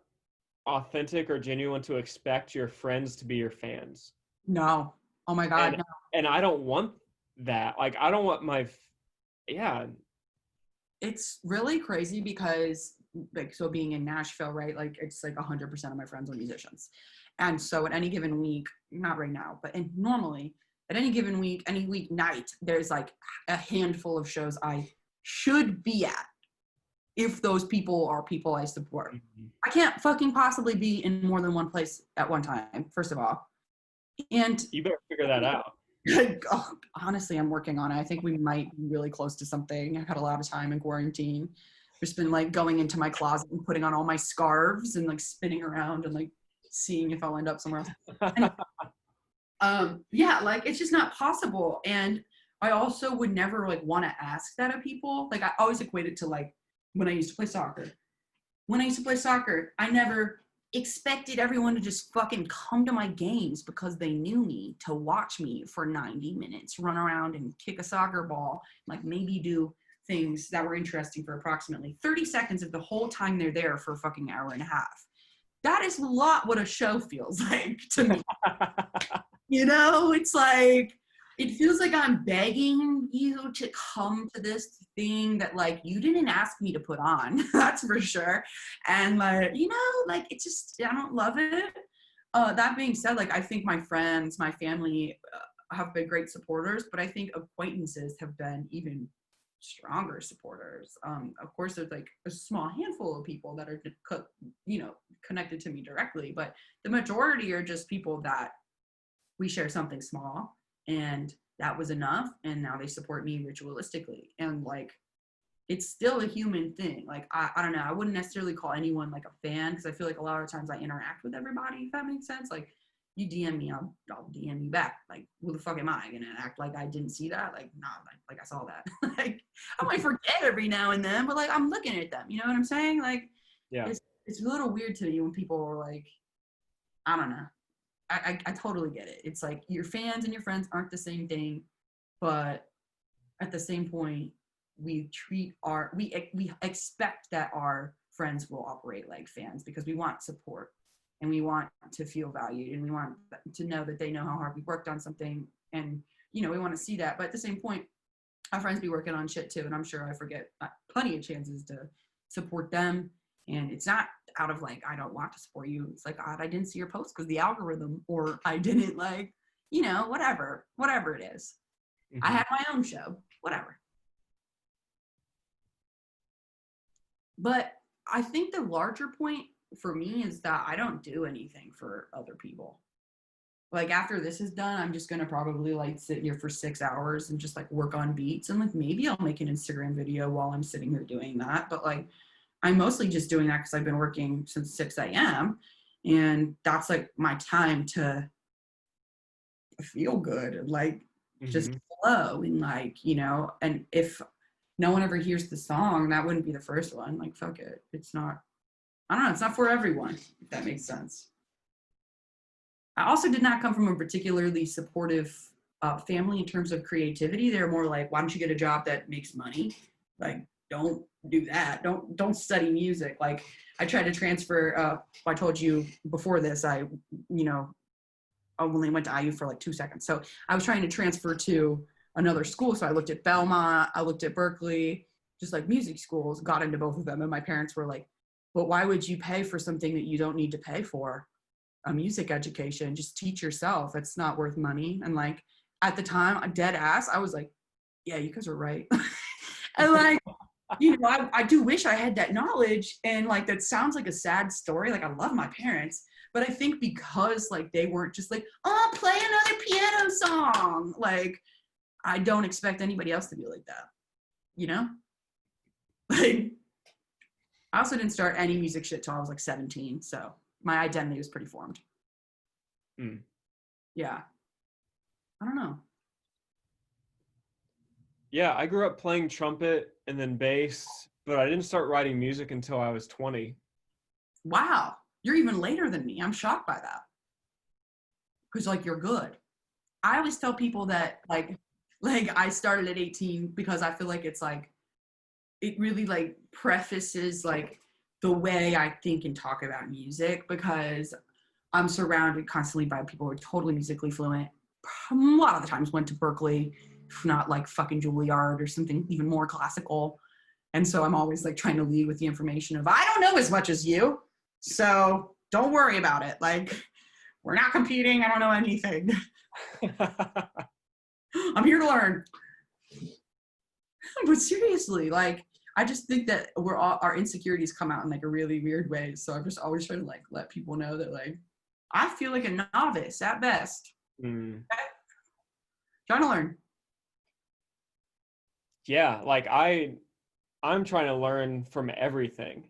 authentic or genuine to expect your friends to be your fans. No. Oh my God. No. And I don't want that. Like, I don't want It's really crazy because like, so being in Nashville, right? Like it's like 100% of my friends are musicians. And so at any given week, not right now, but normally at any given week, any weeknight, there's like a handful of shows I should be at. If those people are people I support. Mm-hmm. I can't fucking possibly be in more than one place at one time, first of all. And you better figure that out. Honestly, I'm working on it. I think we might be really close to something. I've had a lot of time in quarantine. I've just been like going into my closet and putting on all my scarves and like spinning around and like seeing if I'll end up somewhere else. Yeah, like it's just not possible. And I also would never like want to ask that of people. Like I always equate it to like when I used to play soccer. When I used to play soccer, I never expected everyone to just fucking come to my games because they knew me, to watch me for 90 minutes, run around and kick a soccer ball, like maybe do things that were interesting for approximately 30 seconds of the whole time they're there for a fucking hour and a half. that is a lot what a show feels like to me. You know, it's like, it feels like I'm begging you to come to this thing that like you didn't ask me to put on. That's for sure. And like, you know, like it's just, I don't love it. That being said, like I think my friends, my family have been great supporters, but I think acquaintances have been even stronger supporters. Of course, there's like a small handful of people that are, you know, connected to me directly, but the majority are just people that we share something small, and that was enough, and now they support me ritualistically. And like, it's still a human thing. Like, I don't know, I wouldn't necessarily call anyone like a fan, because I feel like a lot of times I interact with everybody, if that makes sense. Like, you DM me, I'll DM you back. Like, who the fuck am I gonna act like I didn't see that? Like, nah, like I saw that. Like, I might forget every now and then, but like I'm looking at them, you know what I'm saying? Like, Yeah. it's a little weird to me when people are like, I don't know, I totally get it. It's like your fans and your friends aren't the same thing, but at the same point, we expect that our friends will operate like fans, because we want support and we want to feel valued, and we want to know that they know how hard we worked on something, and you know, we want to see that. But at the same point, our friends be working on shit too, and I'm sure I forget plenty of chances to support them. And it's not out of like, I don't want to support you. It's like, God, I didn't see your post because the algorithm, or I didn't like, you know, whatever it is. Mm-hmm. I had my own show, whatever. But I think the larger point for me is that I don't do anything for other people. Like after this is done, I'm just going to probably like sit here for 6 hours and just like work on beats. And like, maybe I'll make an Instagram video while I'm sitting here doing that. But like, I'm mostly just doing that because I've been working since 6 a.m. And that's like my time to feel good and like just flow, and like, you know, and if no one ever hears the song, that wouldn't be the first one. Like, fuck it. It's not, I don't know, it's not for everyone, if that makes sense. I also did not come from a particularly supportive family in terms of creativity. They're more like, why don't you get a job that makes money? Like, don't do that. Don't study music. Like, I tried to transfer. I told you before this, I only went to IU for like 2 seconds. So I was trying to transfer to another school. So I looked at Belmont, I looked at Berkeley, just like music schools, got into both of them. And my parents were like, but why would you pay for something that you don't need to pay for? A music education, just teach yourself. It's not worth money. And like, at the time, a dead ass, I was like, yeah, you guys are right. And like, you know, I do wish I had that knowledge. And like, that sounds like a sad story. Like, I love my parents, but I think because like they weren't just like, oh, play another piano song. Like, I don't expect anybody else to be like that, you know? Like, I also didn't start any music shit till I was like 17. So my identity was pretty formed. Yeah. I don't know. Yeah, I grew up playing trumpet and then bass, but I didn't start writing music until I was 20. Wow. You're even later than me. I'm shocked by that. Because like, you're good. I always tell people that like I started at 18 because I feel like it's like, it really like prefaces like the way I think and talk about music, because I'm surrounded constantly by people who are totally musically fluent. A lot of the times went to Berkeley, if not like fucking Juilliard or something even more classical. And so I'm always like trying to lead with the information of, I don't know as much as you, so don't worry about it. Like, we're not competing. I don't know anything. I'm here to learn. But seriously, like, I just think that our insecurities come out in like a really weird way. So I'm just always trying to like let people know that like, I feel like a novice at best. Okay? Trying to learn. Yeah, like I'm trying to learn from everything.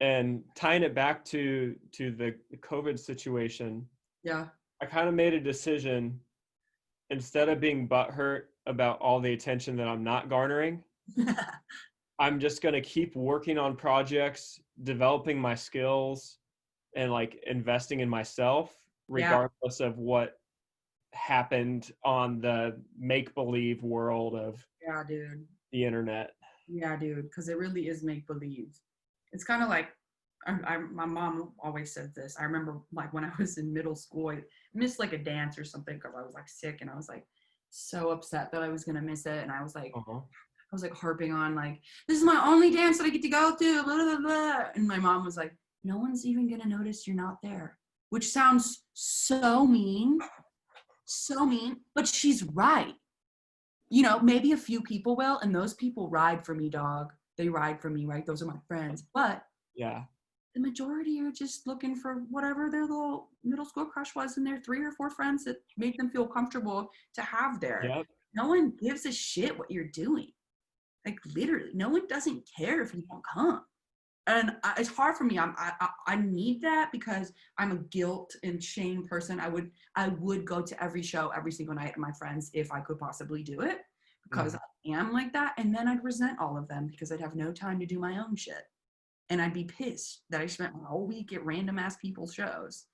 And tying it back to the COVID situation, Yeah. I kind of made a decision, instead of being butthurt about all the attention that I'm not garnering, I'm just going to keep working on projects, developing my skills, and like investing in myself, regardless of what happened on the make-believe world of dude. the internet. Yeah, dude, because it really is make-believe. It's kind of like, my mom always said this. I remember like when I was in middle school, I missed like a dance or something because I was like sick, and I was like so upset that I was gonna miss it, and I was like harping on like, this is my only dance that I get to go to, blah, blah, blah. And my mom was like, no one's even gonna notice you're not there, which sounds so mean, but she's right. You know, maybe a few people will, and those people ride for me, dog. They ride for me, right? Those are my friends. But yeah, the majority are just looking for whatever their little middle school crush was and their 3 or 4 friends that make them feel comfortable to have there. yep, No one gives a shit what you're doing. Like literally, no one doesn't care if you don't come. And it's hard for me. I need that because I'm a guilt and shame person. I would go to every show every single night of my friends if I could possibly do it, because I am like that. And then I'd resent all of them because I'd have no time to do my own shit. And I'd be pissed that I spent my whole week at random ass people's shows.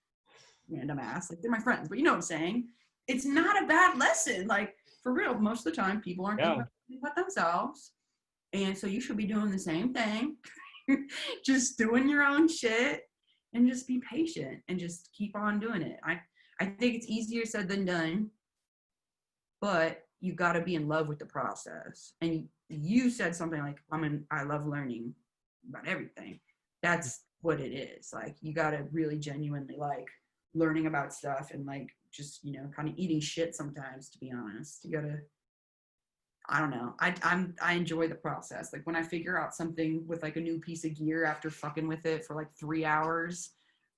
Random ass, like they're my friends, but you know what I'm saying? It's not a bad lesson. Like for real, most of the time people aren't thinking about themselves. And so you should be doing the same thing. Just doing your own shit and just be patient and just keep on doing it. I think it's easier said than done, but you got to be in love with the process. And you said something like, I love learning about everything. That's what it is. Like you got to really genuinely like learning about stuff and like just, you know, kind of eating shit sometimes, to be honest. You got to, I don't know. I enjoy the process. Like when I figure out something with like a new piece of gear after fucking with it for like 3 hours,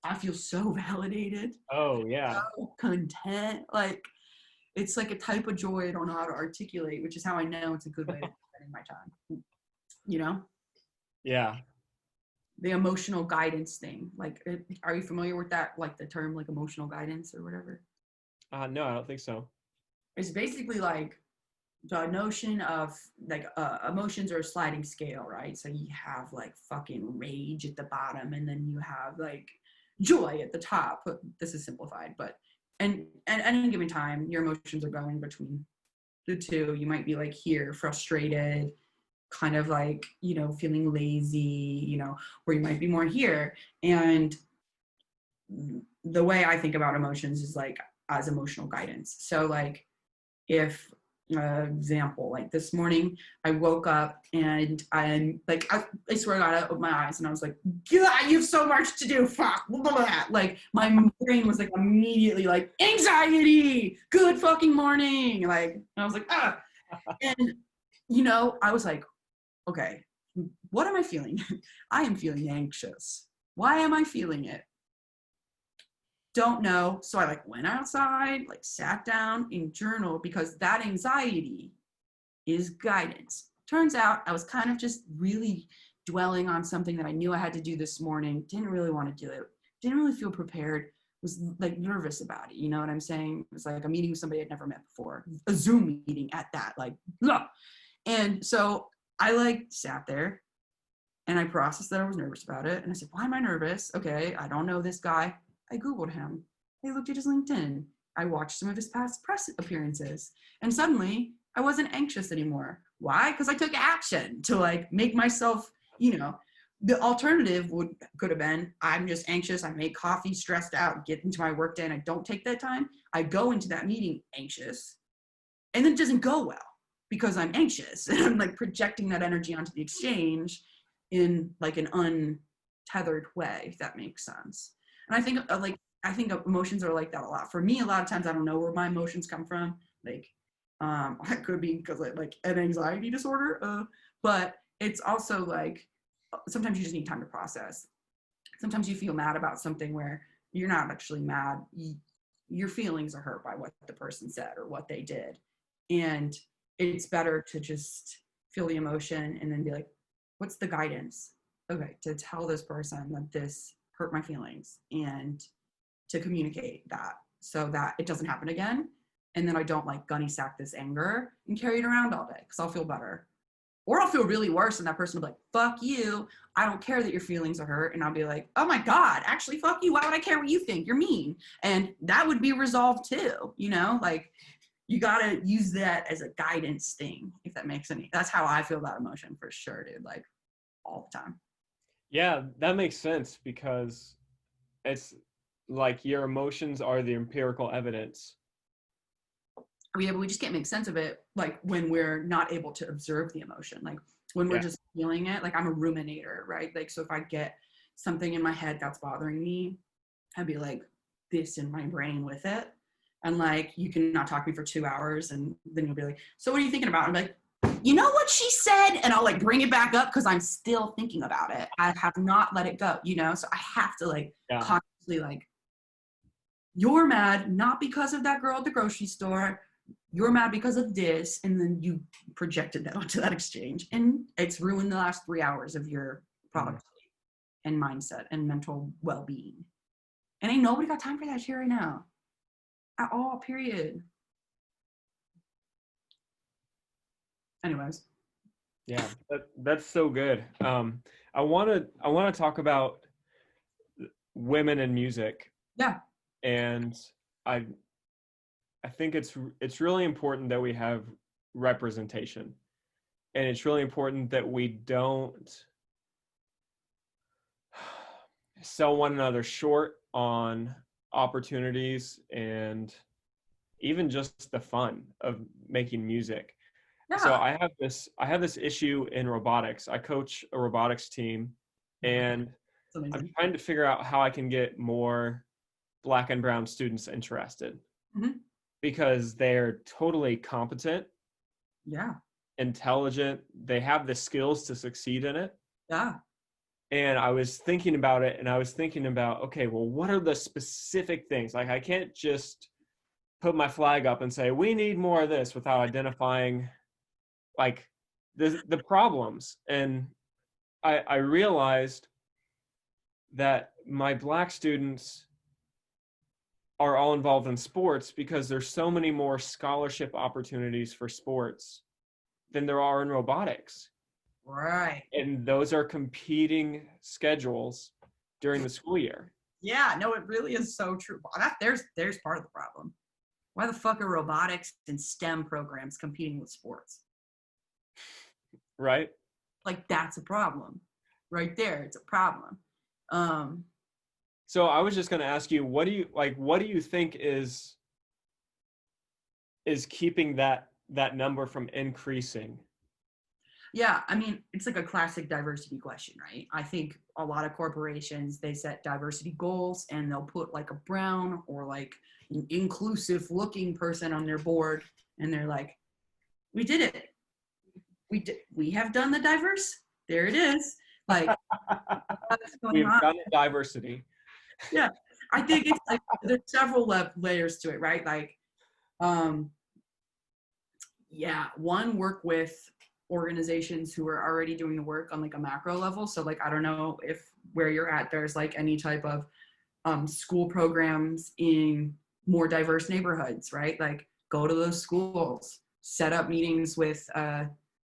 I feel so validated. oh yeah, So content. Like it's like a type of joy I don't know how to articulate, which is how I know it's a good way of spending my time. You know? yeah. The emotional guidance thing. Like, are you familiar with that? Like the term like emotional guidance or whatever? No, I don't think so. It's basically like the notion of like emotions are a sliding scale, right? So you have like fucking rage at the bottom, and then you have like joy at the top. This is simplified, but and at any given time, your emotions are going between the two. You might be like here, frustrated, kind of like, you know, feeling lazy, you know, or you might be more here. And the way I think about emotions is like as emotional guidance. So like if example, like this morning I woke up and I'm like, I swear to God, I opened my eyes and I was like, God, you have so much to do, fuck, blah, blah, blah. Like my brain was like immediately like anxiety, good fucking morning, like, and I was like, ah. And you know, I was like, okay, what am I feeling? I am feeling anxious. Why am I feeling it? Don't know. So I like went outside, like sat down and journaled, because that anxiety is guidance. Turns out I was kind of just really dwelling on something that I knew I had to do this morning. Didn't really want to do it. Didn't really feel prepared. Was like nervous about it. You know what I'm saying? It was like a meeting with somebody I'd never met before. A Zoom meeting at that, like, blah. And so I like sat there and I processed that I was nervous about it. And I said, why am I nervous? Okay, I don't know this guy. I Googled him. I looked at his LinkedIn. I watched some of his past press appearances. And suddenly I wasn't anxious anymore. Why? Because I took action to like make myself, you know, the alternative could have been, I'm just anxious. I make coffee, stressed out, get into my work day, and I don't take that time. I go into that meeting anxious, and then it doesn't go well because I'm anxious. And I'm like projecting that energy onto the exchange in like an untethered way, if that makes sense. And I think emotions are like that a lot. For me, a lot of times I don't know where my emotions come from. Like, it could be because like an anxiety disorder, but it's also like sometimes you just need time to process. Sometimes you feel mad about something where you're not actually mad. Your feelings are hurt by what the person said or what they did. And it's better to just feel the emotion and then be like, what's the guidance? Okay, to tell this person that this hurt my feelings, and to communicate that so that it doesn't happen again. And then I don't like gunny sack this anger and carry it around all day, because I'll feel better. Or I'll feel really worse, and that person will be like, fuck you. I don't care that your feelings are hurt. And I'll be like, oh my God, actually, fuck you. Why would I care what you think? You're mean. And that would be resolved too, you know? Like, you gotta use that as a guidance thing, if that makes any, that's how I feel about emotion for sure, dude. Like all the time. Yeah, that makes sense because it's like your emotions are the empirical evidence. Yeah, but we just can't make sense of it like when we're not able to observe the emotion. Like when we're Yeah. just feeling it, like I'm a ruminator, right? Like so if I get something in my head that's bothering me, I'd be like this in my brain with it. And like you cannot talk to me for 2 hours and then you'll be like, so what are you thinking about? I'm like, you know what she said? And I'll like bring it back up because I'm still thinking about it. I have not let it go, you know? So I have to like Yeah. consciously like, you're mad not because of that girl at the grocery store. You're mad because of this. And then you projected that onto that exchange. And it's ruined the last 3 hours of your productivity and mindset and mental well-being. And ain't nobody got time for that shit right now. At all, period. Anyways. Yeah, that's so good. I want to talk about women in music, Yeah. and I I think it's really important that we have representation, and it's really important that we don't sell one another short on opportunities and even just the fun of making music. So Yeah. I have this issue in robotics. I coach a robotics team, and It's amazing. I'm trying to figure out how I can get more Black and brown students interested Mm-hmm. because they're totally competent, Yeah. intelligent, they have the skills to succeed in it. Yeah. And I was thinking about it, and I was thinking about, okay, well, what are the specific things? Like, I can't just put my flag up and say, we need more of this without identifying like the problems. And I realized that my Black students are all involved in sports because there's so many more scholarship opportunities for sports than there are in robotics. Right. And those are competing schedules during the school year. Yeah. No, it really is so true. There's part of the problem. Why the fuck are robotics and STEM programs competing with sports? Right? Like that's a problem. Right there. It's a problem. Um, So I was just going to ask you, what do you think is keeping that number from increasing? Yeah, I mean, it's like a classic diversity question, right? I think a lot of corporations, they set diversity goals and they'll put like a brown or like an inclusive looking person on their board and they're like, we did it. We have done the diverse. There it is. Like what's going We've on? done diversity. Yeah. I think it's like there's several layers to it, right? Like yeah, one, work with organizations who are already doing the work on like a macro level. So like I don't know if where you're at there's like any type of school programs in more diverse neighborhoods, right? Like go to those schools, set up meetings with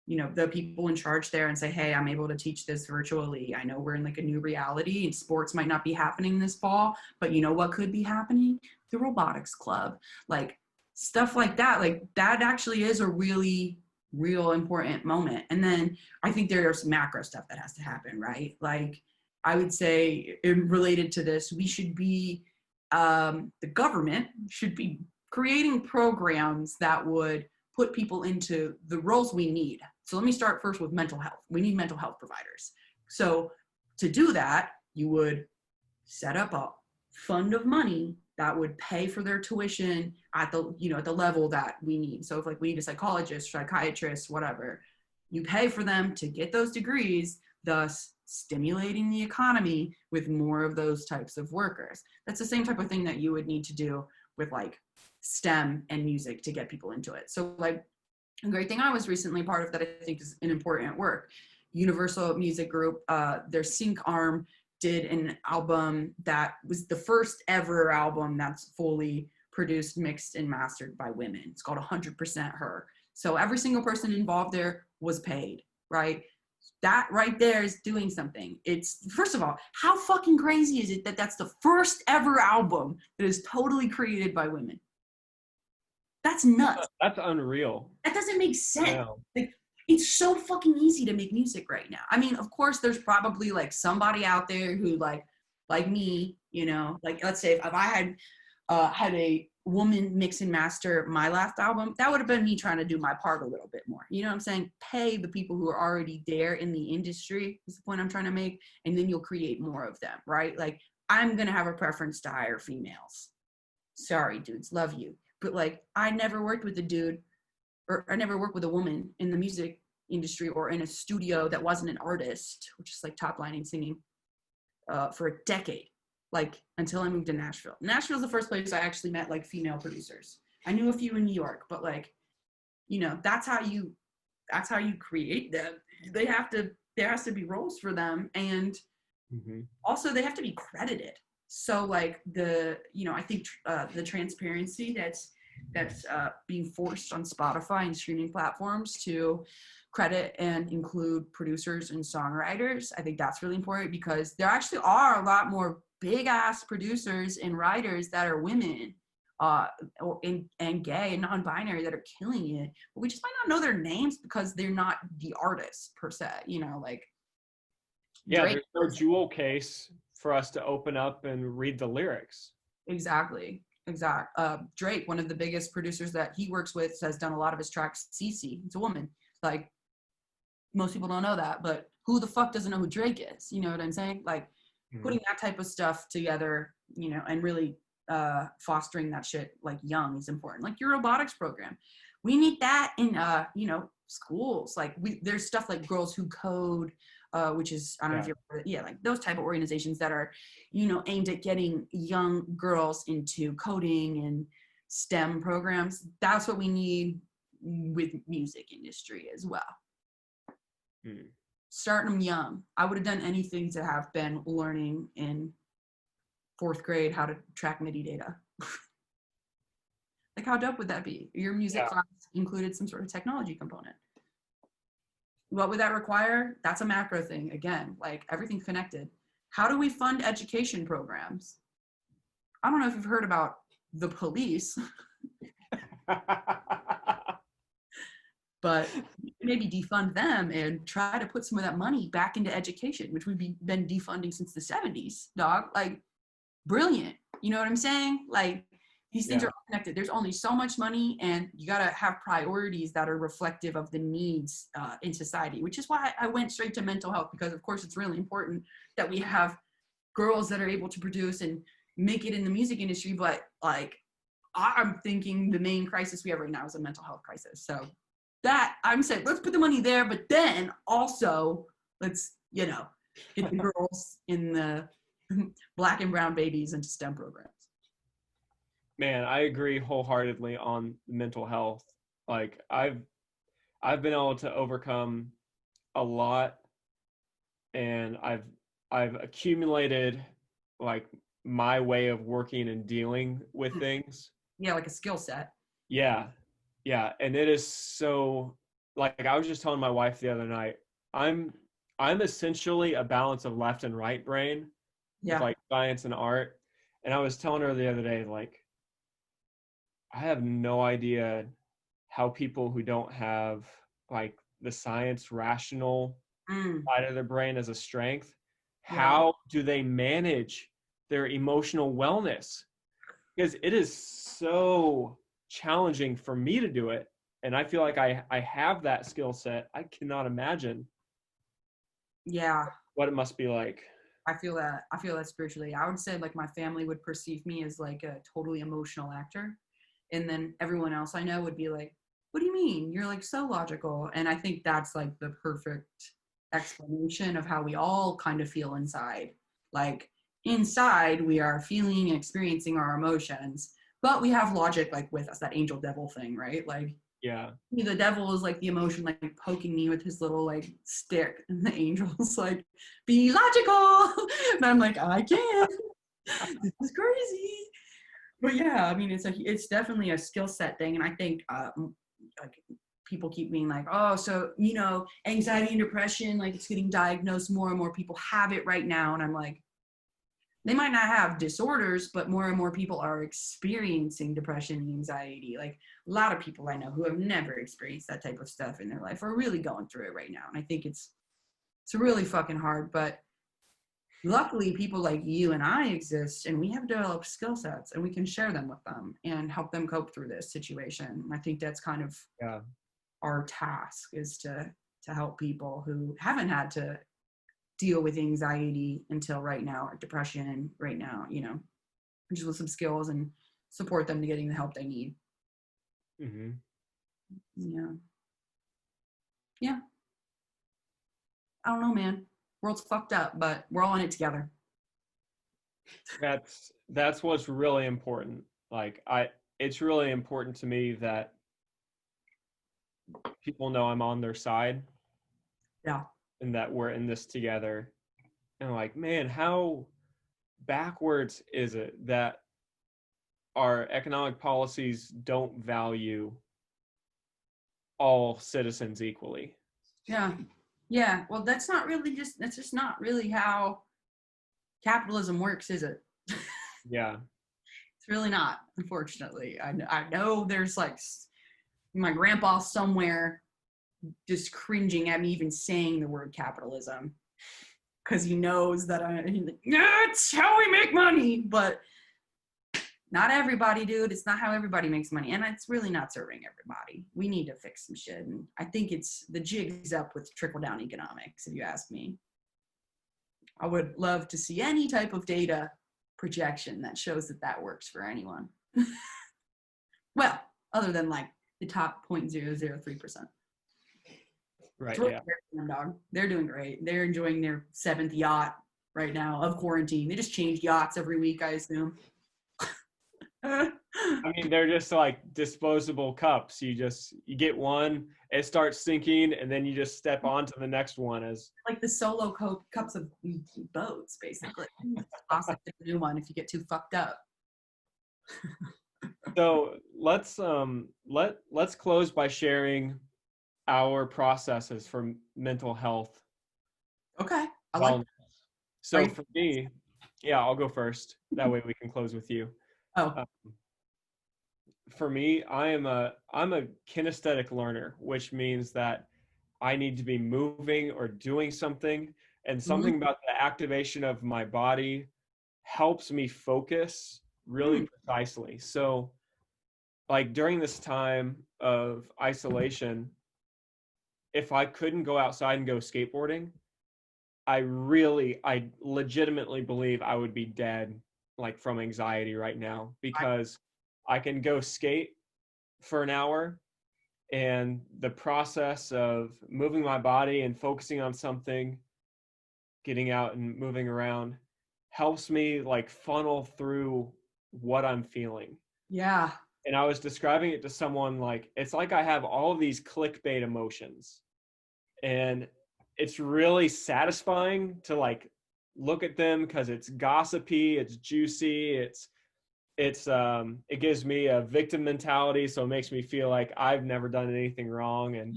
you know, the people in charge there and say, hey, I'm able to teach this virtually. I know we're in like a new reality and sports might not be happening this fall, but you know what could be happening? The robotics club. Like stuff like that actually is a really real important moment. And then I think there's macro stuff that has to happen, right? Like I would say related to this, we should be the government should be creating programs that would put people into the roles we need. So let me start first with mental health. We need mental health providers. So to do that, you would set up a fund of money that would pay for their tuition at the, you know, at the level that we need. So if like we need a psychologist, psychiatrist, whatever, you pay for them to get those degrees, thus stimulating the economy with more of those types of workers. That's the same type of thing that you would need to do with like STEM and music to get people into it. So like a great thing I was recently part of that I think is an important work, Universal Music Group, their sync arm did an album that was the first ever album that's fully produced, mixed, and mastered by women. It's called 100% Her. So every single person involved there was paid, right? That right there is doing something. It's, first of all, how fucking crazy is it that that's the first ever album that is totally created by women? That's nuts. That's unreal. That doesn't make sense. No. Like, it's so fucking easy to make music right now. I mean, of course, there's probably like somebody out there who like me, you know, like let's say if I had had a woman mix and master my last album, that would have been me trying to do my part a little bit more. You know what I'm saying? Pay the people who are already there in the industry is the point I'm trying to make, and then you'll create more of them, right? Like I'm gonna have a preference to hire females. Sorry, dudes, love you, but like I never worked with a dude, or I never worked with a woman in the music industry or in a studio that wasn't an artist, which is like top lining singing, for a decade, like until I moved to Nashville. Nashville's the first place I actually met like female producers. I knew a few in New York, but like, you know, that's how you create them. There has to be roles for them, and also they have to be credited. So like I think the transparency that's being forced on Spotify and streaming platforms to credit and include producers and songwriters, I think that's really important, because there actually are a lot more big ass producers and writers that are women and gay and non-binary that are killing it, but we just might not know their names because they're not the artists per se, you know, like Drake, there's no jewel case for us to open up and read the lyrics. Exactly. Drake, one of the biggest producers that he works with, has done a lot of his tracks. Cece, it's a woman. Like most people don't know that, but who the fuck doesn't know who Drake is? You know what I'm saying? Like putting that type of stuff together, you know, and really fostering that shit like young is important. Like your robotics program, we need that in you know, schools. Like there's stuff like Girls Who Code, which is, I don't know if you're, like those type of organizations that are, you know, aimed at getting young girls into coding and STEM programs. That's what we need with music industry as well. Starting them young. I would have done anything to have been learning in 4th grade how to track MIDI data. Like how dope would that be? Your music class included some sort of technology component. What would that require? That's a macro thing. Again, like everything's connected. How do we fund education programs? I don't know if you've heard about the police, but maybe defund them and try to put some of that money back into education, which we've been defunding since the 70s, dog. Like, brilliant. You know what I'm saying? Like, these things are all connected. There's only so much money, and you got to have priorities that are reflective of the needs in society, which is why I went straight to mental health, because of course it's really important that we have girls that are able to produce and make it in the music industry. But like, I'm thinking the main crisis we have right now is a mental health crisis. So that I'm saying, let's put the money there, but then also let's, you know, get the girls in the Black and brown babies into STEM programs. Man, I agree wholeheartedly on mental health. Like I've been able to overcome a lot, and I've accumulated like my way of working and dealing with things. Yeah, like a skill set. Yeah. And it is so, like I was just telling my wife the other night, I'm essentially a balance of left and right brain with like science and art. And I was telling her the other day, like, I have no idea how people who don't have like the science rational side of their brain as a strength, how do they manage their emotional wellness? Because it is so challenging for me to do it. And I feel like I have that skill set. I cannot imagine what it must be like. I feel that spiritually. I would say like my family would perceive me as like a totally emotional actor. And then everyone else I know would be like, what do you mean? You're like so logical. And I think that's like the perfect explanation of how we all kind of feel inside. Like inside we are feeling and experiencing our emotions, but we have logic like with us, that angel devil thing, right? Like, the devil is like the emotion, like poking me with his little like stick, and the angel's like, be logical. And I'm like, I can't. This is crazy. But yeah, I mean, it's definitely a skill set thing. And I think like people keep being like, oh, so, you know, anxiety and depression, like it's getting diagnosed, more and more people have it right now. And I'm like, they might not have disorders, but more and more people are experiencing depression and anxiety. Like a lot of people I know who have never experienced that type of stuff in their life are really going through it right now. And I think it's really fucking hard, but luckily people like you and I exist, and we have developed skill sets and we can share them with them and help them cope through this situation. And I think that's kind of our task, is to help people who haven't had to deal with anxiety until right now, or depression right now, you know, just with some skills, and support them to getting the help they need. Mm-hmm. Yeah. I don't know, man. World's fucked up, but we're all in it together. That's what's really important. Like it's really important to me that people know I'm on their side. Yeah. And that we're in this together. And like, man, how backwards is it that our economic policies don't value all citizens equally? Yeah. Well, that's just not really how capitalism works, is it? Yeah. It's really not, unfortunately. I know there's like my grandpa somewhere just cringing at me even saying the word capitalism, because he knows that it's how we make money. But not everybody, dude. It's not how everybody makes money, and it's really not serving everybody. We need to fix some shit, and I think it's the jig's up with trickle-down economics, if you ask me. I would love to see any type of data projection that shows that works for anyone. Well, other than like the top 0.003%. Right. Yeah. Dog. They're doing great. They're enjoying their 7th yacht right now of quarantine. They just change yachts every week, I assume. I mean, they're just like disposable cups. You get one, it starts sinking, and then you just step onto the next one as like the solo cups of boats, basically. Toss it to the new one if you get too fucked up. So let's close by sharing our processes for mental health. Okay. I like that. So for me, I'll go first. That way we can close with you. For me, I'm a kinesthetic learner, which means that I need to be moving or doing something, and something about the activation of my body helps me focus really precisely. So like during this time of isolation, if I couldn't go outside and go skateboarding, I legitimately believe I would be dead, like from anxiety right now, because I can go skate for an hour, and the process of moving my body and focusing on something, getting out and moving around, helps me like funnel through what I'm feeling. Yeah. And I was describing it to someone like, it's like I have all of these clickbait emotions, and it's really satisfying to like look at them because it's gossipy, it's juicy, it gives me a victim mentality, so it makes me feel like I've never done anything wrong and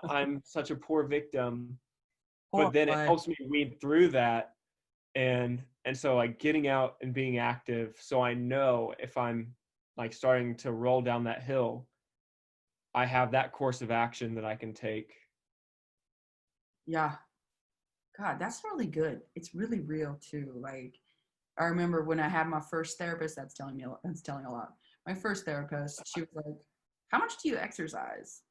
I'm such a poor victim. But then it helps me weed through that, and so like getting out and being active, so I know if I'm like starting to roll down that hill, I have that course of action that I can take. Yeah. God, that's really good. It's really real too. Like, I remember when I had my first therapist, that's telling a lot. My first therapist, she was like, how much do you exercise?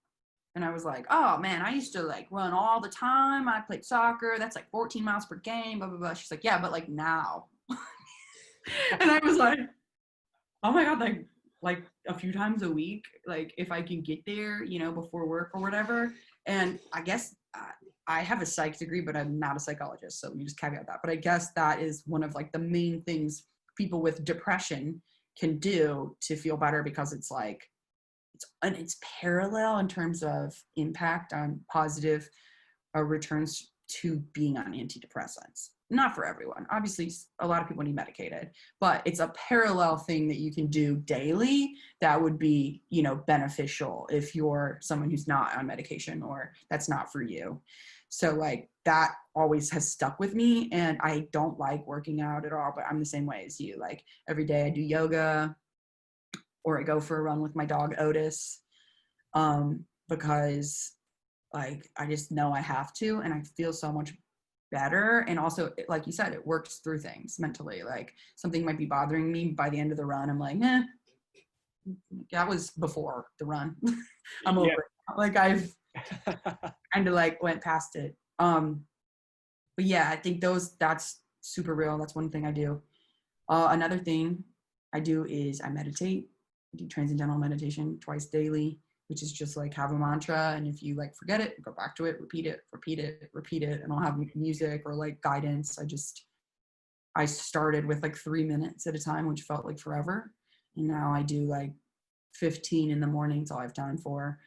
And I was like, oh man, I used to like run all the time. I played soccer. That's like 14 miles per game, blah, blah, blah. She's like, yeah, but like now. And I was like, oh my God, like a few times a week, like if I can get there, you know, before work or whatever. And I guess I have a psych degree, but I'm not a psychologist. So you just caveat that. But I guess that is one of like the main things people with depression can do to feel better, because it's like, it's parallel in terms of impact on positive returns to being on antidepressants. Not for everyone. Obviously, a lot of people need medicated, but it's a parallel thing that you can do daily that would be, you know, beneficial if you're someone who's not on medication or that's not for you. So like that always has stuck with me, and I don't like working out at all, but I'm the same way as you. Like every day I do yoga or I go for a run with my dog Otis, because like I just know I have to, and I feel so much better. And also, like you said, it works through things mentally. Like something might be bothering me, by the end of the run I'm like, that was before the run. I'm over it. Like I've kind of like went past it. But yeah, I think that's super real. That's one thing I do. Another thing I do is I meditate. I do Transcendental Meditation twice daily, which is just like have a mantra, and if you like forget it, go back to it, repeat it, and I'll have music or like guidance. I started with like 3 minutes at a time, which felt like forever, and now I do like 15 in the morning, it's all I have time for,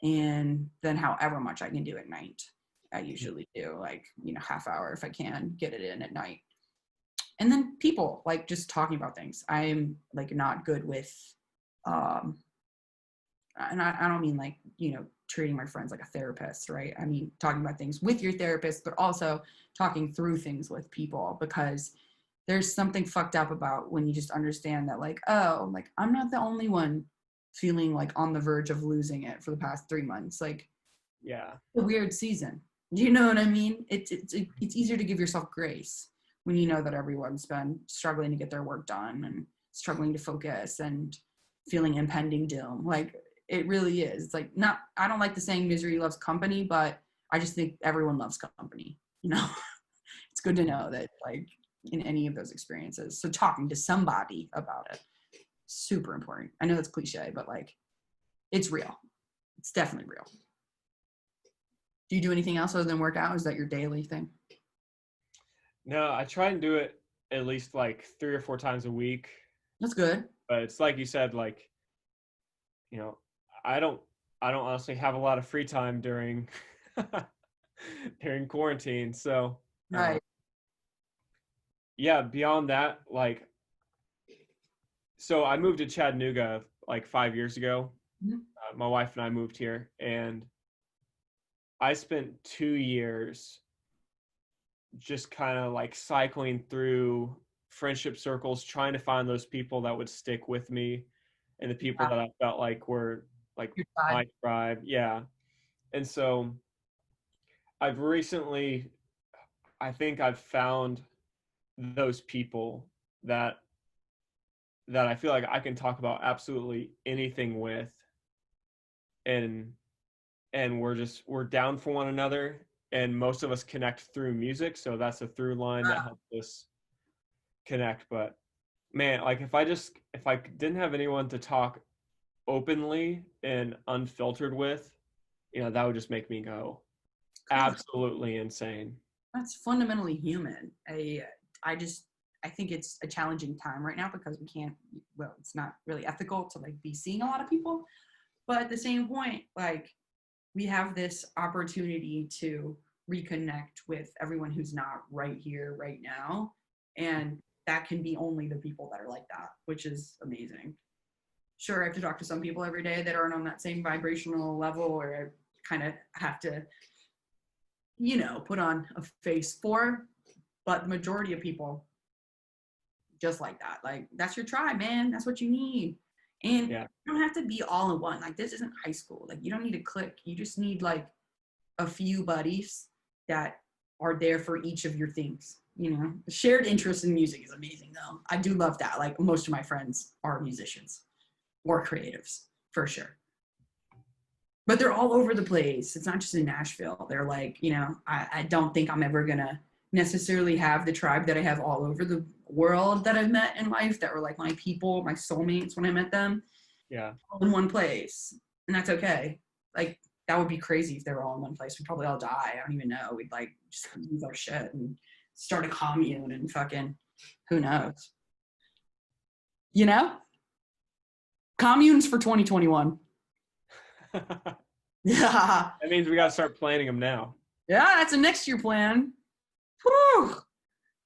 and then however much I can do at night. I usually do like, half hour if I can get it in at night. And then people, like just talking about things. I'm like not good with and I don't mean like, treating my friends like a therapist, right? I mean, talking about things with your therapist, but also talking through things with people, because there's something fucked up about when you just understand that like, oh, like I'm not the only one feeling like on the verge of losing it for the past 3 months. Like, Yeah. a weird season. Do you know what I mean? It's easier to give yourself grace when you know that everyone's been struggling to get their work done and struggling to focus and feeling impending doom. Like it really is. It's like I don't like the saying misery loves company, but I just think everyone loves company. It's good to know that like in any of those experiences. So talking to somebody about it, super important. I know that's cliche, but like it's real. It's definitely real. Do you do anything else other than work out? Is that your daily thing? No, I try and do it at least like 3 or 4 times a week. That's good. But it's like you said, like, I don't honestly have a lot of free time during during quarantine. So Right. yeah, beyond that, like, so I moved to Chattanooga like 5 years ago. Mhm. My wife and I moved here, and I spent 2 years just kind of like cycling through friendship circles, trying to find those people that would stick with me and the people Yeah. that I felt like were like Your my tribe. tribe. Yeah. And so I've recently, I think I've found those people that I feel like I can talk about absolutely anything with, and we're down for one another, and most of us connect through music, so that's a through line that helps us connect. But man, like if I didn't have anyone to talk openly and unfiltered with, that would just make me go absolutely insane. That's fundamentally human. I think it's a challenging time right now because it's not really ethical to like be seeing a lot of people. But at the same point, like we have this opportunity to reconnect with everyone who's not right here, right now. And that can be only the people that are like that, which is amazing. Sure, I have to talk to some people every day that aren't on that same vibrational level, or I kind of have to, put on a face for, but the majority of people just like that. Like that's your tribe, man. That's what you need. And Yeah. you don't have to be all in one. Like this isn't high school. Like you don't need to click. You just need like a few buddies that are there for each of your things. Shared interest in music is amazing though. I do love that. Like most of my friends are musicians or creatives for sure. But they're all over the place. It's not just in Nashville. They're like, I don't think I'm ever going to necessarily have the tribe that I have all over the world that I've met in life that were like my people, my soulmates when I met them. Yeah. All in one place. And that's okay. Like, that would be crazy if they were all in one place. We'd probably all die. I don't even know. We'd like just leave our shit and start a commune and fucking, who knows? Communes for 2021. Yeah. That means we got to start planning them now. Yeah, that's a next year plan. Whew.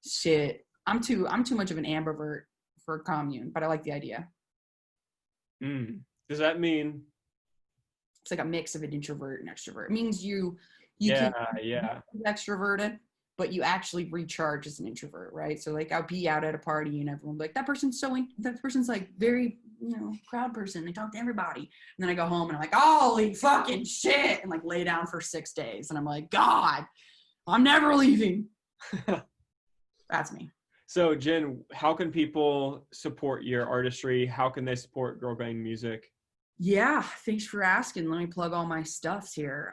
Shit. I'm too much of an ambivert for a commune, but I like the idea. Does that mean It's like a mix of an introvert and extrovert. It means you You Yeah, can yeah. be extroverted, but you actually recharge as an introvert, right? So like I'll be out at a party and everyone will be like, that person's like very, crowd person. They talk to everybody. And then I go home and I'm like, holy fucking shit. And like lay down for 6 days. And I'm like, God, I'm never leaving. That's me. So Jen, how can people support your artistry? How can they support Girl Gang Music? Yeah, thanks for asking. Let me plug all my stuffs here.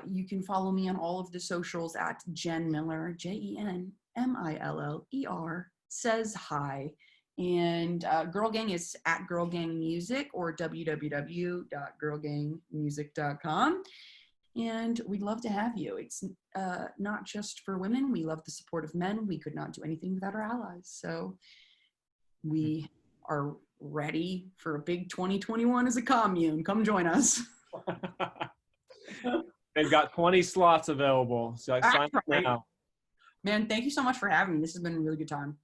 You can follow me on all of the socials at Jen Miller, JenMiller, says hi. And Girl Gang is at Girl Gang Music or www.girlgangmusic.com. And we'd love to have you. It's not just for women. We love the support of men. We could not do anything without our allies. So we are ready for a big 2021 as a commune. Come join us. They've got 20 slots available. So I sign up now. Man, thank you so much for having me. This has been a really good time.